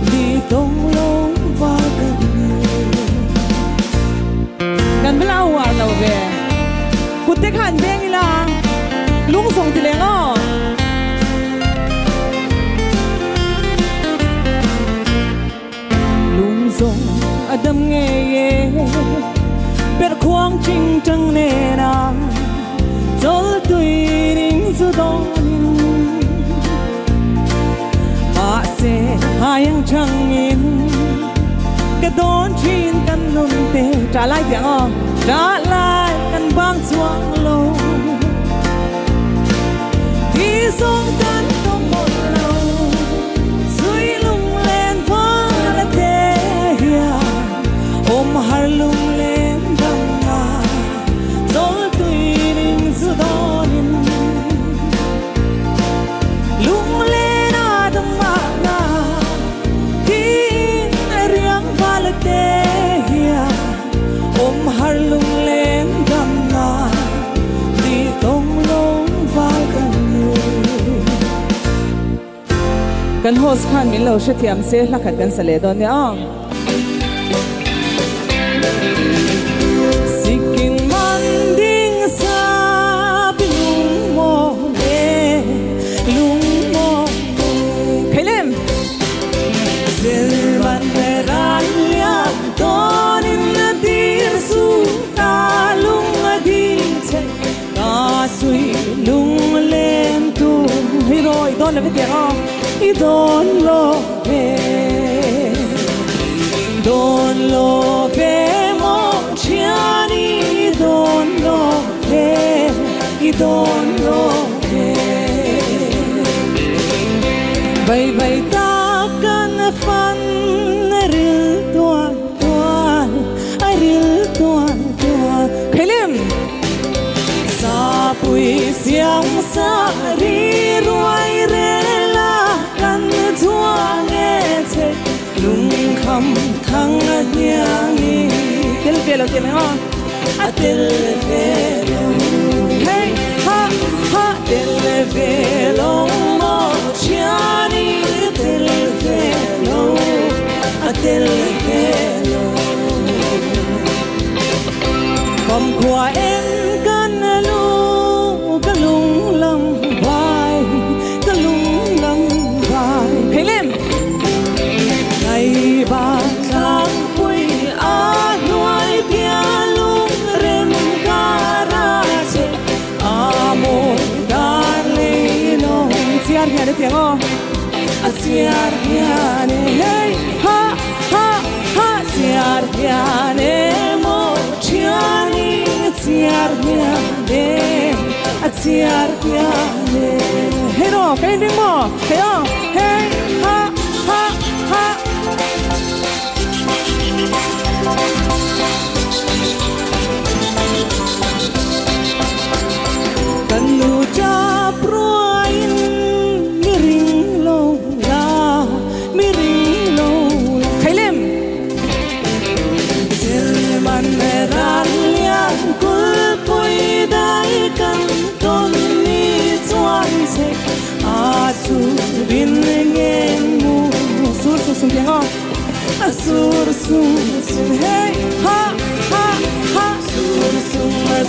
[SPEAKER 10] ที่ต้องลงฟ้ากันเวลาว่าเราเวกุเตขันเบงอีลาลุงส่งที่เลี้ยงอ่ะลุงส่งอดำเงยเป็นความจริงจังเนนาจอลตุยนิ่งสุดอนมาเสียหายังช่างอินก็โดนชินกันนุ่นเตจะไล่เสียงอ่ะจะไล่กันบางช่วงโลที่ส่งกันต้องหมดโลสุยลุงเล่นฟ้าละเตยอมหาลุงเล่นดำนาจอลตุยนิ่งสุดอนลุงเล่นดำมาที่ไอเรียงฟ้าละเตยอมหา
[SPEAKER 3] กันโฮสขันมินเราเชียมเสียหลักขัดกันเสลดอนเนี่ยสิกินมันดิ้งซาบิลุงโมเดลุงโมใครเล่มเซลมันเปรันยาตอนอินดีสุตาลุงดีเชกาสุยลุงเล่นตูฮิโร่อีดอนเลยเดียวอีดอนโลเวดอนโลเวมองเชียนีดอนโลเวอีดอนโลเวใบตากันฟันริลตัวริลตัวใครเล่มซาปุยเสียงสารีรวยเรลากันทั่วเงเทลุงคำทั้งเนียงี้เตลเฟลเตลฮะเตลเฟลเฮ้ฮะฮะเตลเฟลโมชานีเตลเฟลเตลเฟลคำขวาเอ็นกันลูกลุงลำไว้ก็ลุงลำไว้เพลงเล่มในบ้านทางปุยอาหน่วยเพียลุงเร็มการาเชอาโมดาเลโนเสียร์เฮียเดียงอ๋อเสียร์เฮียเนเฮ้ฮะฮะฮะเสียร์เฮียเนโมเชียนีเสียร์เฮียเนเสียร์เฮียเนเฮ้โน่ใครดึงมั้งเฮ้ยเฮ้ฮะฮะฮะกันลูจับรวยมิริงโลลามิริงโลลาใครเล่มเซลมันเมรันเลียนกุลปุยได้กันตอนนี้จวนเซอาสูรินเงินมูสูสูสูเพียงอ๋อสูสูสูเฮ้ฮะฮะฮะสูสู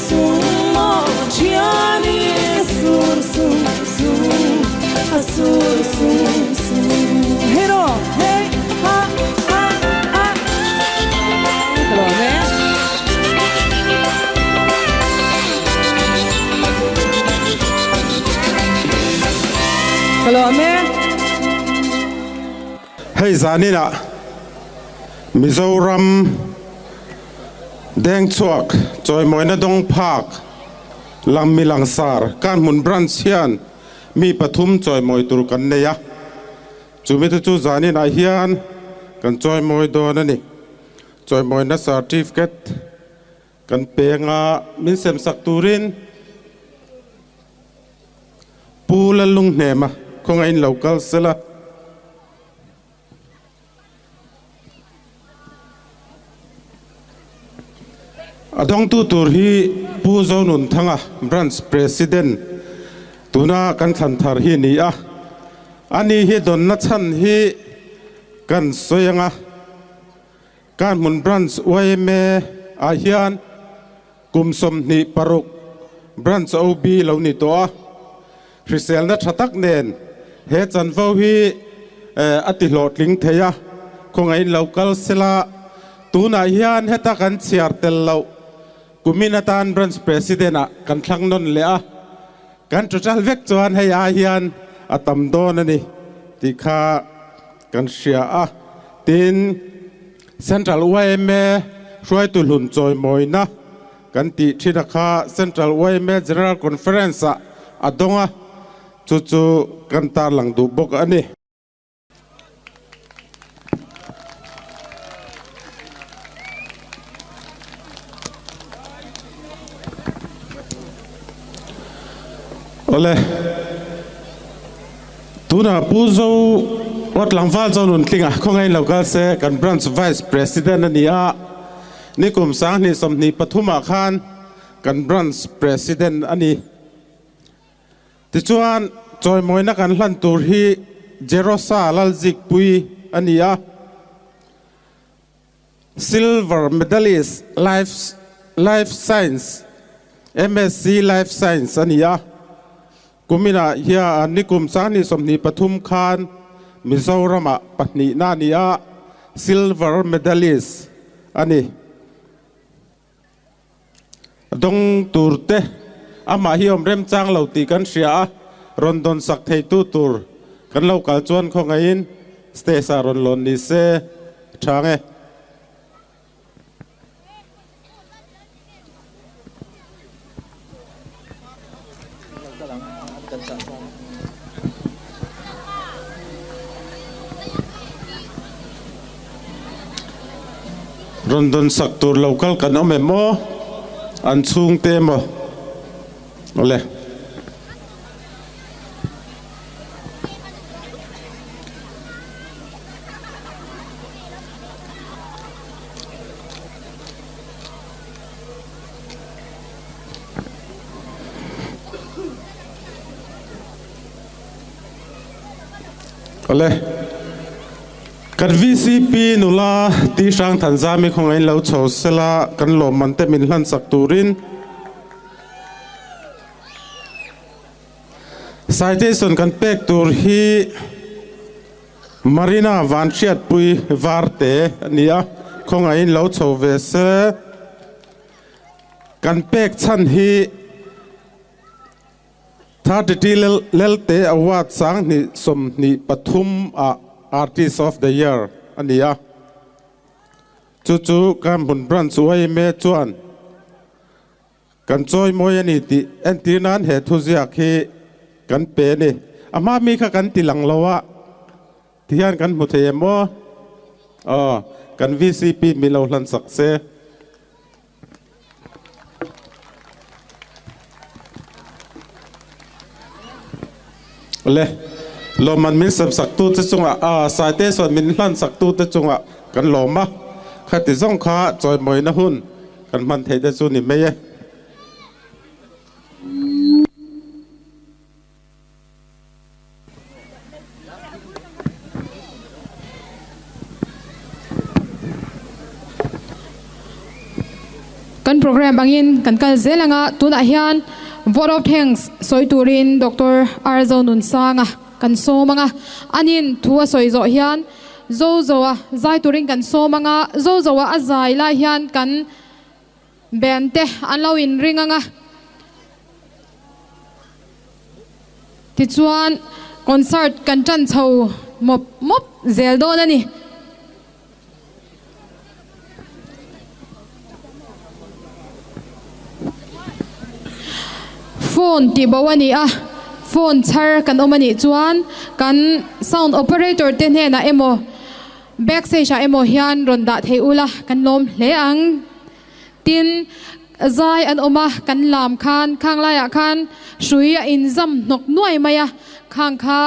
[SPEAKER 3] สูโมเชียนีสูสูสูสูสูสูเฮ้โร่เฮ้ฮะฮะฮะฮัลโหลแม่ฮัลโหลแม่
[SPEAKER 7] เฮ้ยจานี่นะมิโซรัมแดงชวกจอยมอยนาดงพากลำมิลังสาร์การมุนบรันเซียนมีปฐุมจอยมอยตุรกันเนียจูมิตจูจานี่นะเฮียนกันจอยมอยโดนนี่จอยมอยนัสซาร์ติฟิเคตกันเปียงมินเซมสักตูรินปูลลุงเนมคงไอ้เหล่ากัลเซลาอดองตูตูฮีผู้เจ้าหนุนทั้งบรันส์ประธานตุนากันทันทาร์ฮีนี่อันนี้ฮีดอนนัชันฮีกันสวยงการมุนบรันส์ไว้เมอาเฮียนกุมสมนิปรุกบรันส์โอบีเหล่านี้ตัวคริสเตียนนัทตักเนนเฮจันฟาวฮีอติโลดลิงเทียคงไอ้เหล่ากัลเซลาตุนาเฮียนเฮตักันเชียร์เตลเหล่ากุมินาตานบรันส์ประธานกันคลังนนเลียกันจุดจัลเวกจวนให้อาเฮียนอัตมโดนนี่ที่ข้ากันเชียตินเซ็นทรัลไวเมช่วยตุลุนจอยมอยนะกันติที่นักข้าเซ็นทรัลไวเมเจเนอเรลคอนเฟอเรนซ์อดงจู่ๆกันตาหลังดูบกอันนี้โอเลตูน่าผู้เจ้าวัดหลังฟ้าเจ้าหนุนติงคงไงเราก็เสกันบรันส์ไวส์ประธานนี่นี่กลุ่มสางนี่สมนิปฐุมอาคารกันบรันส์ประธานอันนี้ที่ชวนจอยมวยนักการลั่นตัวที่
[SPEAKER 12] Jerosa Lalzik Pui Ania Silver Medalist Life Science MSc Life Science Ania Kumina Hia Nikum Sani Somni Pathum Khan Mizorama Patni Nania Silver Medalist Ani Dong Turte Ama Hiom Rem Chang Lauti Kan Shia Rondon Sak Thei Tu Tur Kan Lau Kal Chuan Khongain Stesa Ron Lon Ni Se Change Rondon Sak Tur Local Kan Ome Mo An Chung Te Mo Ole Ole Kan VCP nula ti sang Tanzami khong ai lo chho sela kan lo man te min hlan sak turin citation kan pek tur hi Marina Vanchiat Pui Varte nia khong ai lo chho ve se kan pek chan hi Thati lelte award sang ni som ni Pathum a Artist of the Year Ania Chu kan bun bran chuai me chuan kan choi moi ani ti antinan he thuzia khi kan pe ni ama mi kha kan tilang lawa tian kan mu the mo kan VCP mi lo hlan sak se le lo man min sam sak tu te chunga sa te son min hlan sak tu te chunga kan lo ma khati zong kha choi moi na hun kan man thei te chu ni me ye
[SPEAKER 2] kan program bangin kan kal zelanga tuna hian vote of thanks soiturin Dr. Arzo Nunsanga kan so manga anin thua soizo hian zozoa zai turing kan so manga zozoa azai la hian kan bente anlawin ringanga tichuan concert kan chan chho mop zeldo na ni phone ti bawani phone char kan omani chuan kan sound operator te ne na emo backstage emo hian ronda theula kan lom hle ang tin zai an oma kan lam khan khang la ya khan shuia in zam nok nuai maya khang kha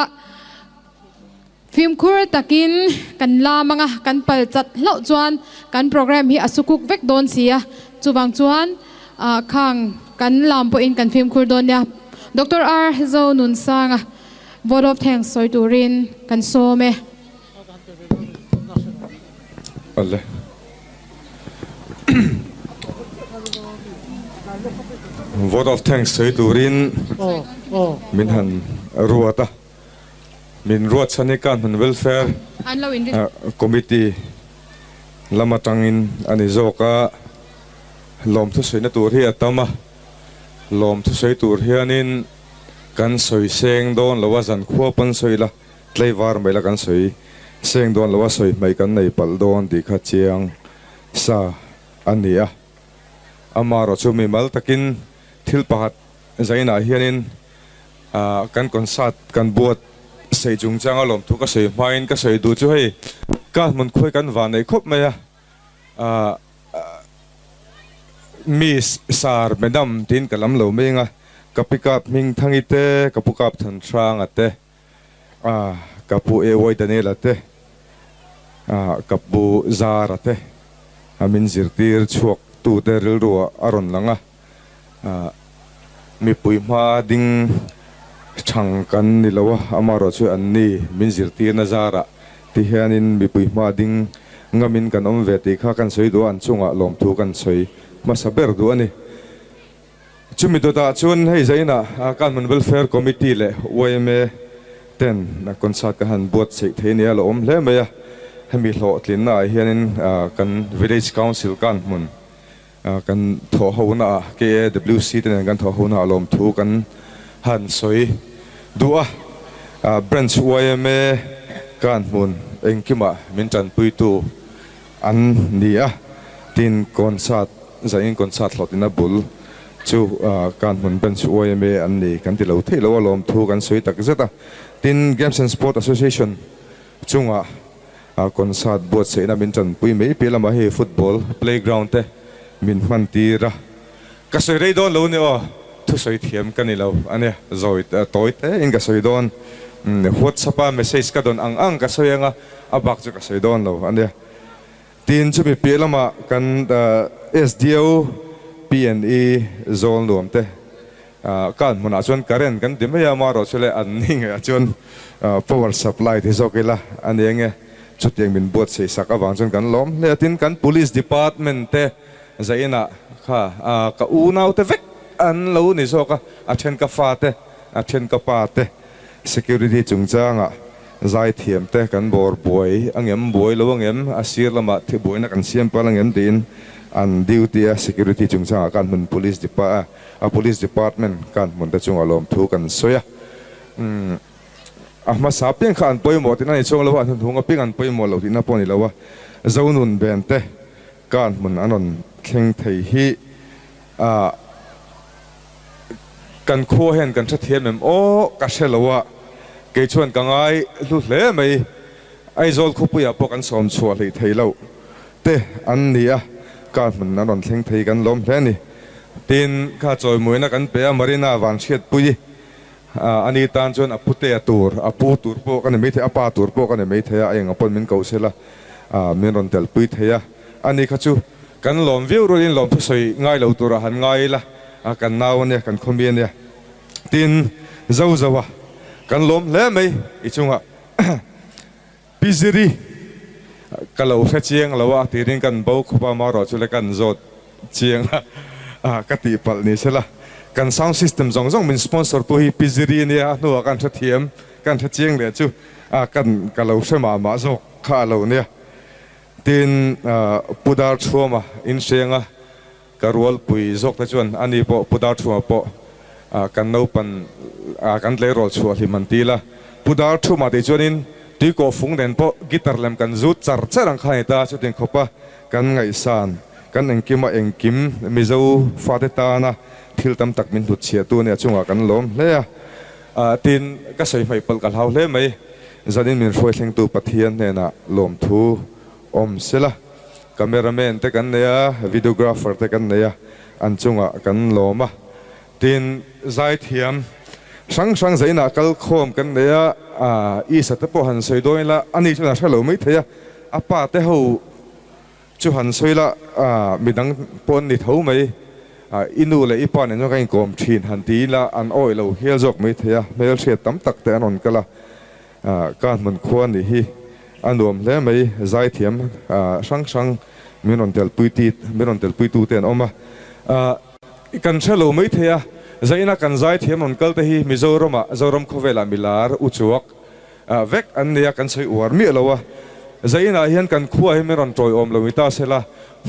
[SPEAKER 2] film khur takin kan lamanga kan pal chat lo chuan kan program hi asukuk vek don sia chuwang chuan khang kan lam po in kan film khur don ya Dr. Arzo Nunsanga vote of thanks soiturin kan so me
[SPEAKER 13] alle vote of thanks soiturin min han ruata min ruat sanikan han welfare committee lama tangin ani zoka lom thu soina tur hi atama lom thu soi tur hianin kan soi seng don lawa zan khua pan soi la tleiwar mai la kan soi seng don lawa soi mai kan nei pal don ti kha chiang sa ania amaro chu mi mal takin thil pahat zaina hianin kan concert kan buat sei chung chang alom thu ka sei main ka sei du chu hei ka mun khoi kan van nei khop mai Miss Sar Madam tin kalam lo menga kapikap ming thangite kapukap than thrang ate kapu e woi danela te kapu zar ate amin zirtir chuak tu te rilruwa aron langa mi puima ding thang kan ni lawa amaro chu an ni min zirti na zara ti hianin mi pui ma ding ngamin kan om ve ti kha kan soi do an chunga lom thu kan soi ma saber du ani chumi do ta chun hei zaina kan man welfare committee le OMA ten na concert ka han bot sei theini alo om hle meya hemi hlo tlin na hianin kan village council kan mun kan tho ho na KWC ten kan tho ho na lom thu kan han soi dua branch OMA kan mun engkima min chan pui tu an nia tin concert zain concert hlotina bul chu kan mun bench OMA an ni kan ti lo thei lo lom thu kan soi tak zeta tin Games and Sport Association chunga concert board sei na min chan pui mei pelama he football playground te min man ti ra ka soi rei don lo ni o thu soi thiam kan ni lo ane zoi toi te in ka soi don WhatsApp message ka don ang ka soi nga abak chu ka soi don lo ane tin chu mi pelama kan SDO PNE zone lom te kan muna chuan karen kan dimaya maro chule an ning chuan power supply ti zokila anenge chutiang min bot sei sakawang chuan kan lom le tin kan police department te zaina kha ka unau te vek an lo ni zoka a then ka fa te a then ka pa te security chungchanga zai thiam te kan bor boy angem boy lo angem asir lama thi boy na kan siam pa langem tin an duty security chungchanga kan mun police department kan mun ta chung alom thu kan soya ma sapien khan poi mo tin ani chung lo an thunga ping an poi mo lo tin na poni lo zonun ben te kan mun anon theng thei hi kan kho hen kan tha thiam mem o ka shelowa ke chuan ka ngai lu hle mai ai zol khupuya pok an som chua hlei thei lo te an nia kan mun na ron thleng thei kan lom hle ni tin kha choi muina kan pe marina van chiat pui ani tan chuan a pute tur a pu tur po kan me the apa tur po kan me the a eng apon min ko sela min ron tel pui theya ani kha chu kan lom view rolin lom thu soi ngai lo tur han ngai la kan naw ne kan khomien ne tin zo zawa kan lom le mai I chunga piziri kalau sa chiang lawa tiring kan bau khupa maro chule kan zot chiang kati pal ni sela kan sound system zong zong min sponsor tu hi piziri ni a nu kan tha thiam kan tha chiang le chu kan kalau se ma zo kha lo ne tin pudar chuma in senga karwal pui zok ta chuan ani po pudar chuma po kan no pan kan le ro chu hi mantila pudar chuma de chuanin ti ko phung den po guitar lem kan zut char charang khai ta chutin khopa kan ngai san kan engkima engkim mizo fate ta na thil tam tak min hut chia tu ne chunga kan lom le tin ka sei mai pal kal hau le mai zanin min roi thleng tu pathian ne na lom thu om sela cameraman te kan ne videographer te kan ne an chunga kan loma tin zai thiam sang zaina kal khom kan ne I sata po han soi doi la ani chuna thalo mai theya apa te ho chu han soi la midang pon ni tho mai inu le ipan en ka kom thin han ti la an oi lo hial jok mai theya mel che tam tak te anon kala kan mun khwan ni hi anom le mai zai thiam sang minon tel pui tu ten oma kan thalo mai theya zaina kan zai thiam on kal te hi mizoram khowela milar uchuak vek an nia kan sei war mi lowa zaina hian kan khuwa hi meron troi om lo ta sela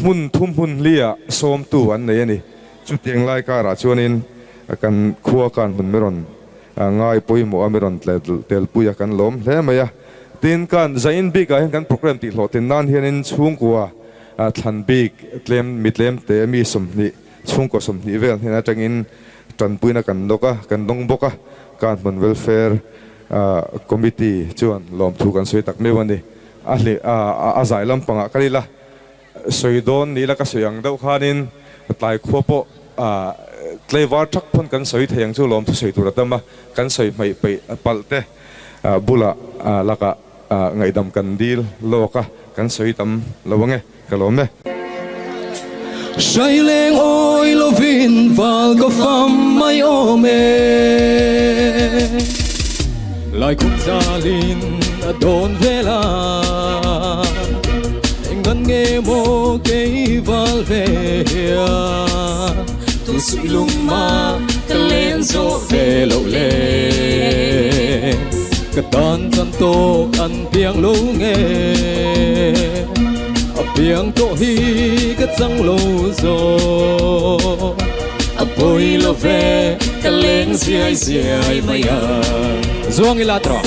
[SPEAKER 13] mun thum hun lia som tu an nei ani chu tiang lai ka ra chuanin kan khuwa kan mun meron ngai poimo ameron tel puya kan lom hle maya tin kan zain big a kan program ti hlotin nan hian in chung kwa thlan big tlem mitlem te mi somni chung ko somni vel hena tangin tran puina kan loka kan dong boka kan mun welfare committee chuan lom thu kan soi tak mewani a zai lam panga kalila soidon ni la ka soyang deuh khanin tlai khuapo tlaiwar thak phon kan soi theyang chu lom thu soi tur atama kan soi mai pe palte bula laka ngaidam kan dil loka kan soi tam lawange kalome
[SPEAKER 3] say lên ôi lo vin vào có pham mai ôm em lại khúc gia linh đồn về là anh vẫn nghe mô cây val về tu sự lung ma cái lên gió về lậu lên cái tan tan tô ăn piang lâu nghe piang tô hi cái răng lâu rồi bôi lo về cái lên ziai ziai mày à Zuang ilatro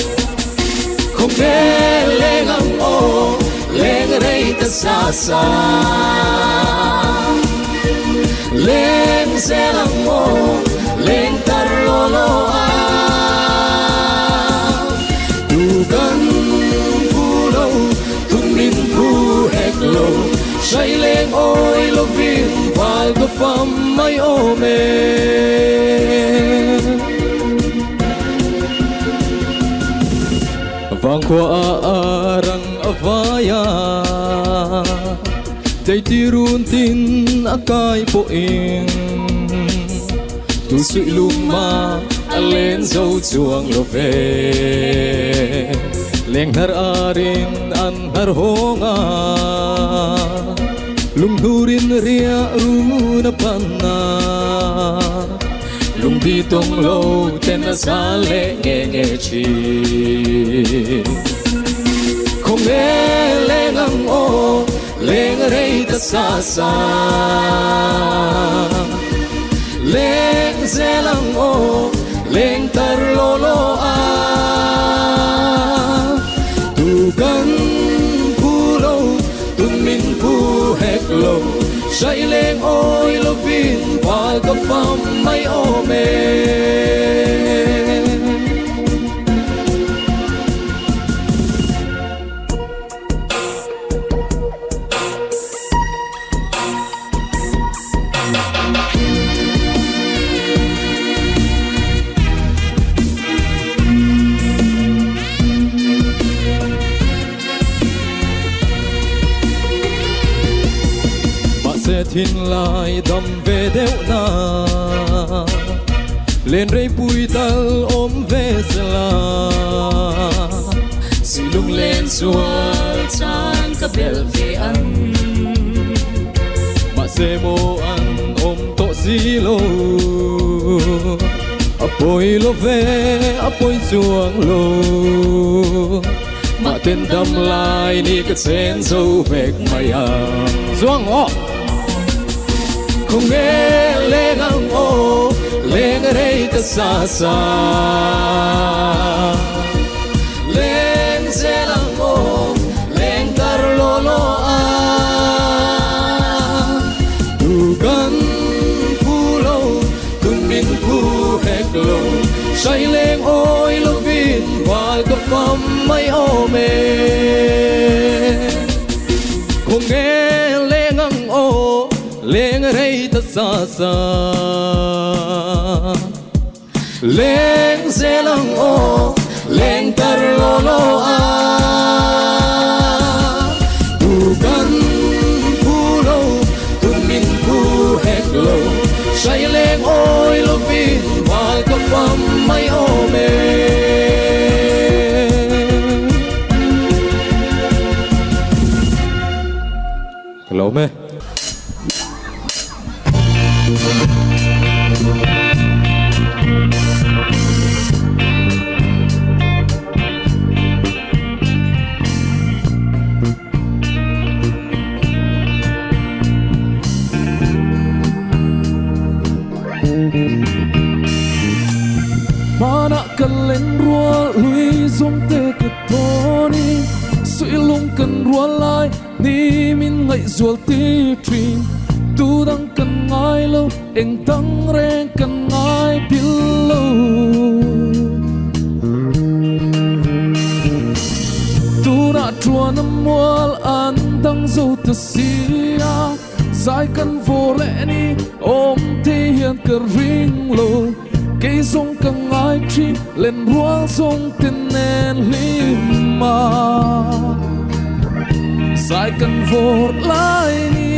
[SPEAKER 3] không nghe lên ang o lên đây ta xa xa lên xe lang o lên tar lo lo a tu kan phu lâu tung min phu hek lâu say lên ôi lo vin val có pham mai o me vang qua arang avaya dây tirun tin akai po in tu sui lung ma lên dâu chuang lo về leng har arin an har honga lung nurin ria runa panna lung di tong lo ten na sa le nghe chi không nghe lên ang o lên ở đây ta xa xa lên xe lang o lên tar lo lo a tu kan phu lâu tung min phu hek lâu say lên ôi lo vin và có pham mai o me thiên lại đầm về đéo na lên rây bụi tal ôm về la si lung lên xua chan cả bel về ăn mà se mo ăn ôm to si lo apoi lo về apoi chuang lo mà tên đâm lại đi cái sen dâu về mày à Zuang o không nghe lên ang o lên ở đây ta xa xa lên xe lang o lên tar lo lo a tu kan phu lâu tung min phu hek lâu say lên ôi lo vin và có pham mai o me không nghe lên ang o lên ở đây ta xa xa lên xe lang o lên tar lo lo a tu kan phu lâu tung min phu hek lâu say lên ôi lo vin và có pham mai o me hello me mana kalen rua lui zong te ka toni sui lung kan rua lai ni min ngai zual ti trin tu dang kan ngai lo eng tang reng kan ngai pil lo tu na chua na mual an dang zo ta sia zai kan vo le ni om te hian ka ring lo cây sông càng ai chi lên ruộng sông tên nền lima sai cần vội lại ni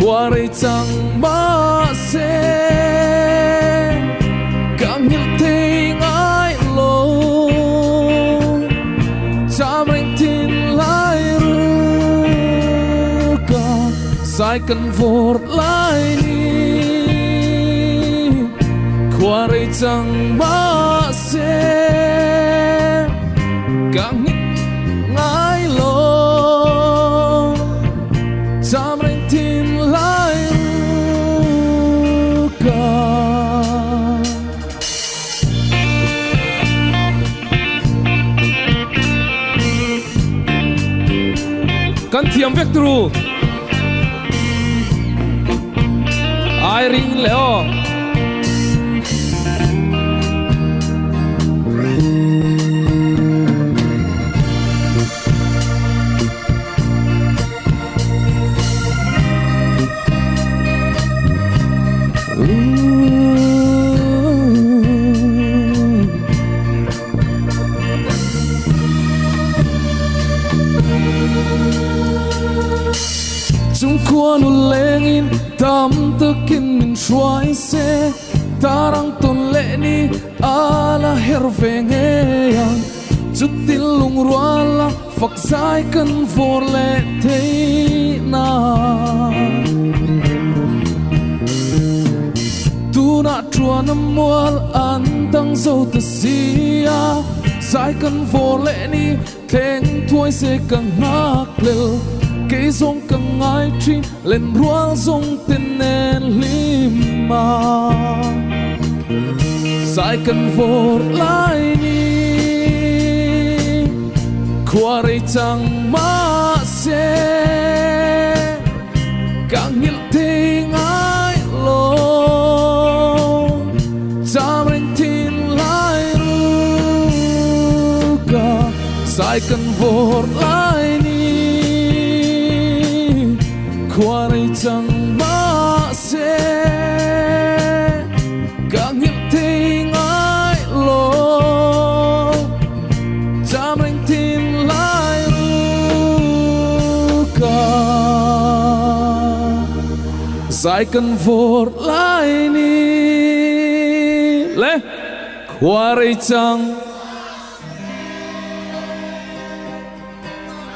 [SPEAKER 3] qua đây chẳng mà sẽ càng nhìn thấy sai kan vor lai ni khoare chang ba se gang ngai lo cham reng tin lai ka kan thiam vek tru ai ring leo chung khuan u lengin tam takin min shwai se tarang ton le ni ala her venge yang chutin lung ruala fak sai kan for le the na tu na chuan amwal an tang zo ta sia sai kan for le ni theng thuai se kan nak lel cái dòng càng ai chi lên ruang dòng tên nền lima sai cần vô lại ni qua đây chẳng má xe càng nhìn thấy ai lo chạm đến tin lại ruga sai cần vô lại ni qua đây chẳng má sẽ càng nhìn thấy ai lo chạm anh tin lại cả dài cần vội lại ni lẽ qua đây chẳng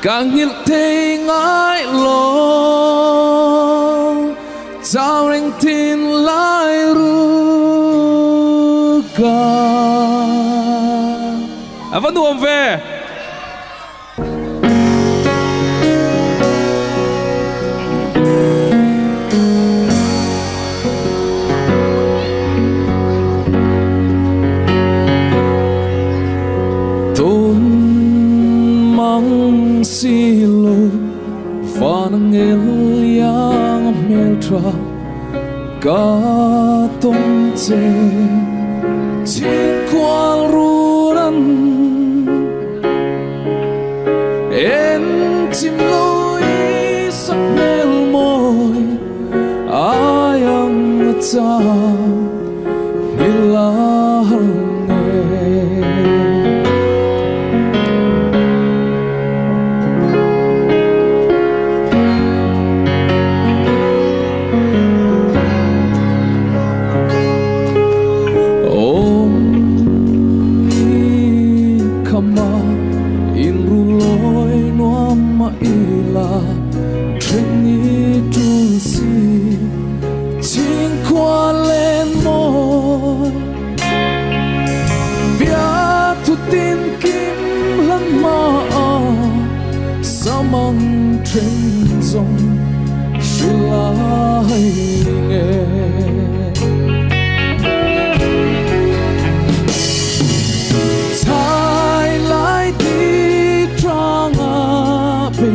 [SPEAKER 3] càng nhìn thấy ai lo sao anh tin lại ruga vẫn ôm về silo fanang yang meltra ka tong che chi kwal ruran en chim loi sak mel moi ayang cha milah trên dòng lại nghe thay lại đi trang à bì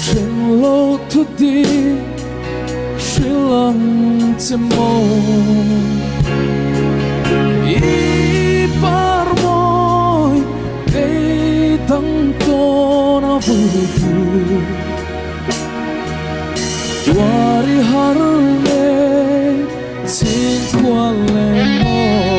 [SPEAKER 3] trên lô thu đi suy lăng chêm mông y par môi để thăng tô na vudu tuari harne sin quale mo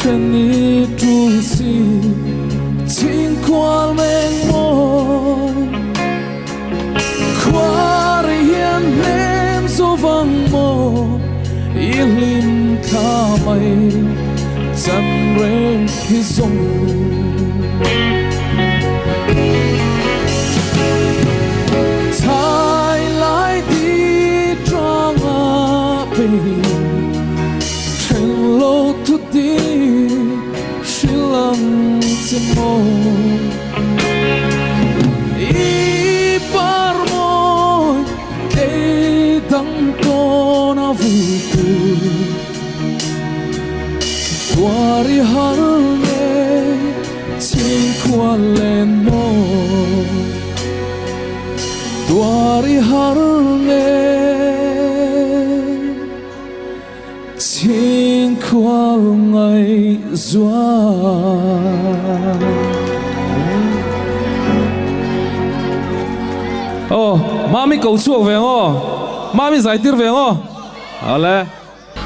[SPEAKER 3] trên đi tru si chính qua men môi qua đi hiền nem số vang mô ilim kha mây chân ren khi sông thái lại đi trang à bên trên lô thút đi chỉ lăng trên môi i par môi để đắng to na vui tươi qua đi hăng nghe trên qua lên môi qua đi hăng nghe trên qua ngày doan.
[SPEAKER 14] Mami cầu chuộc về ngô, mami giải tiết về ngô, hả lẽ?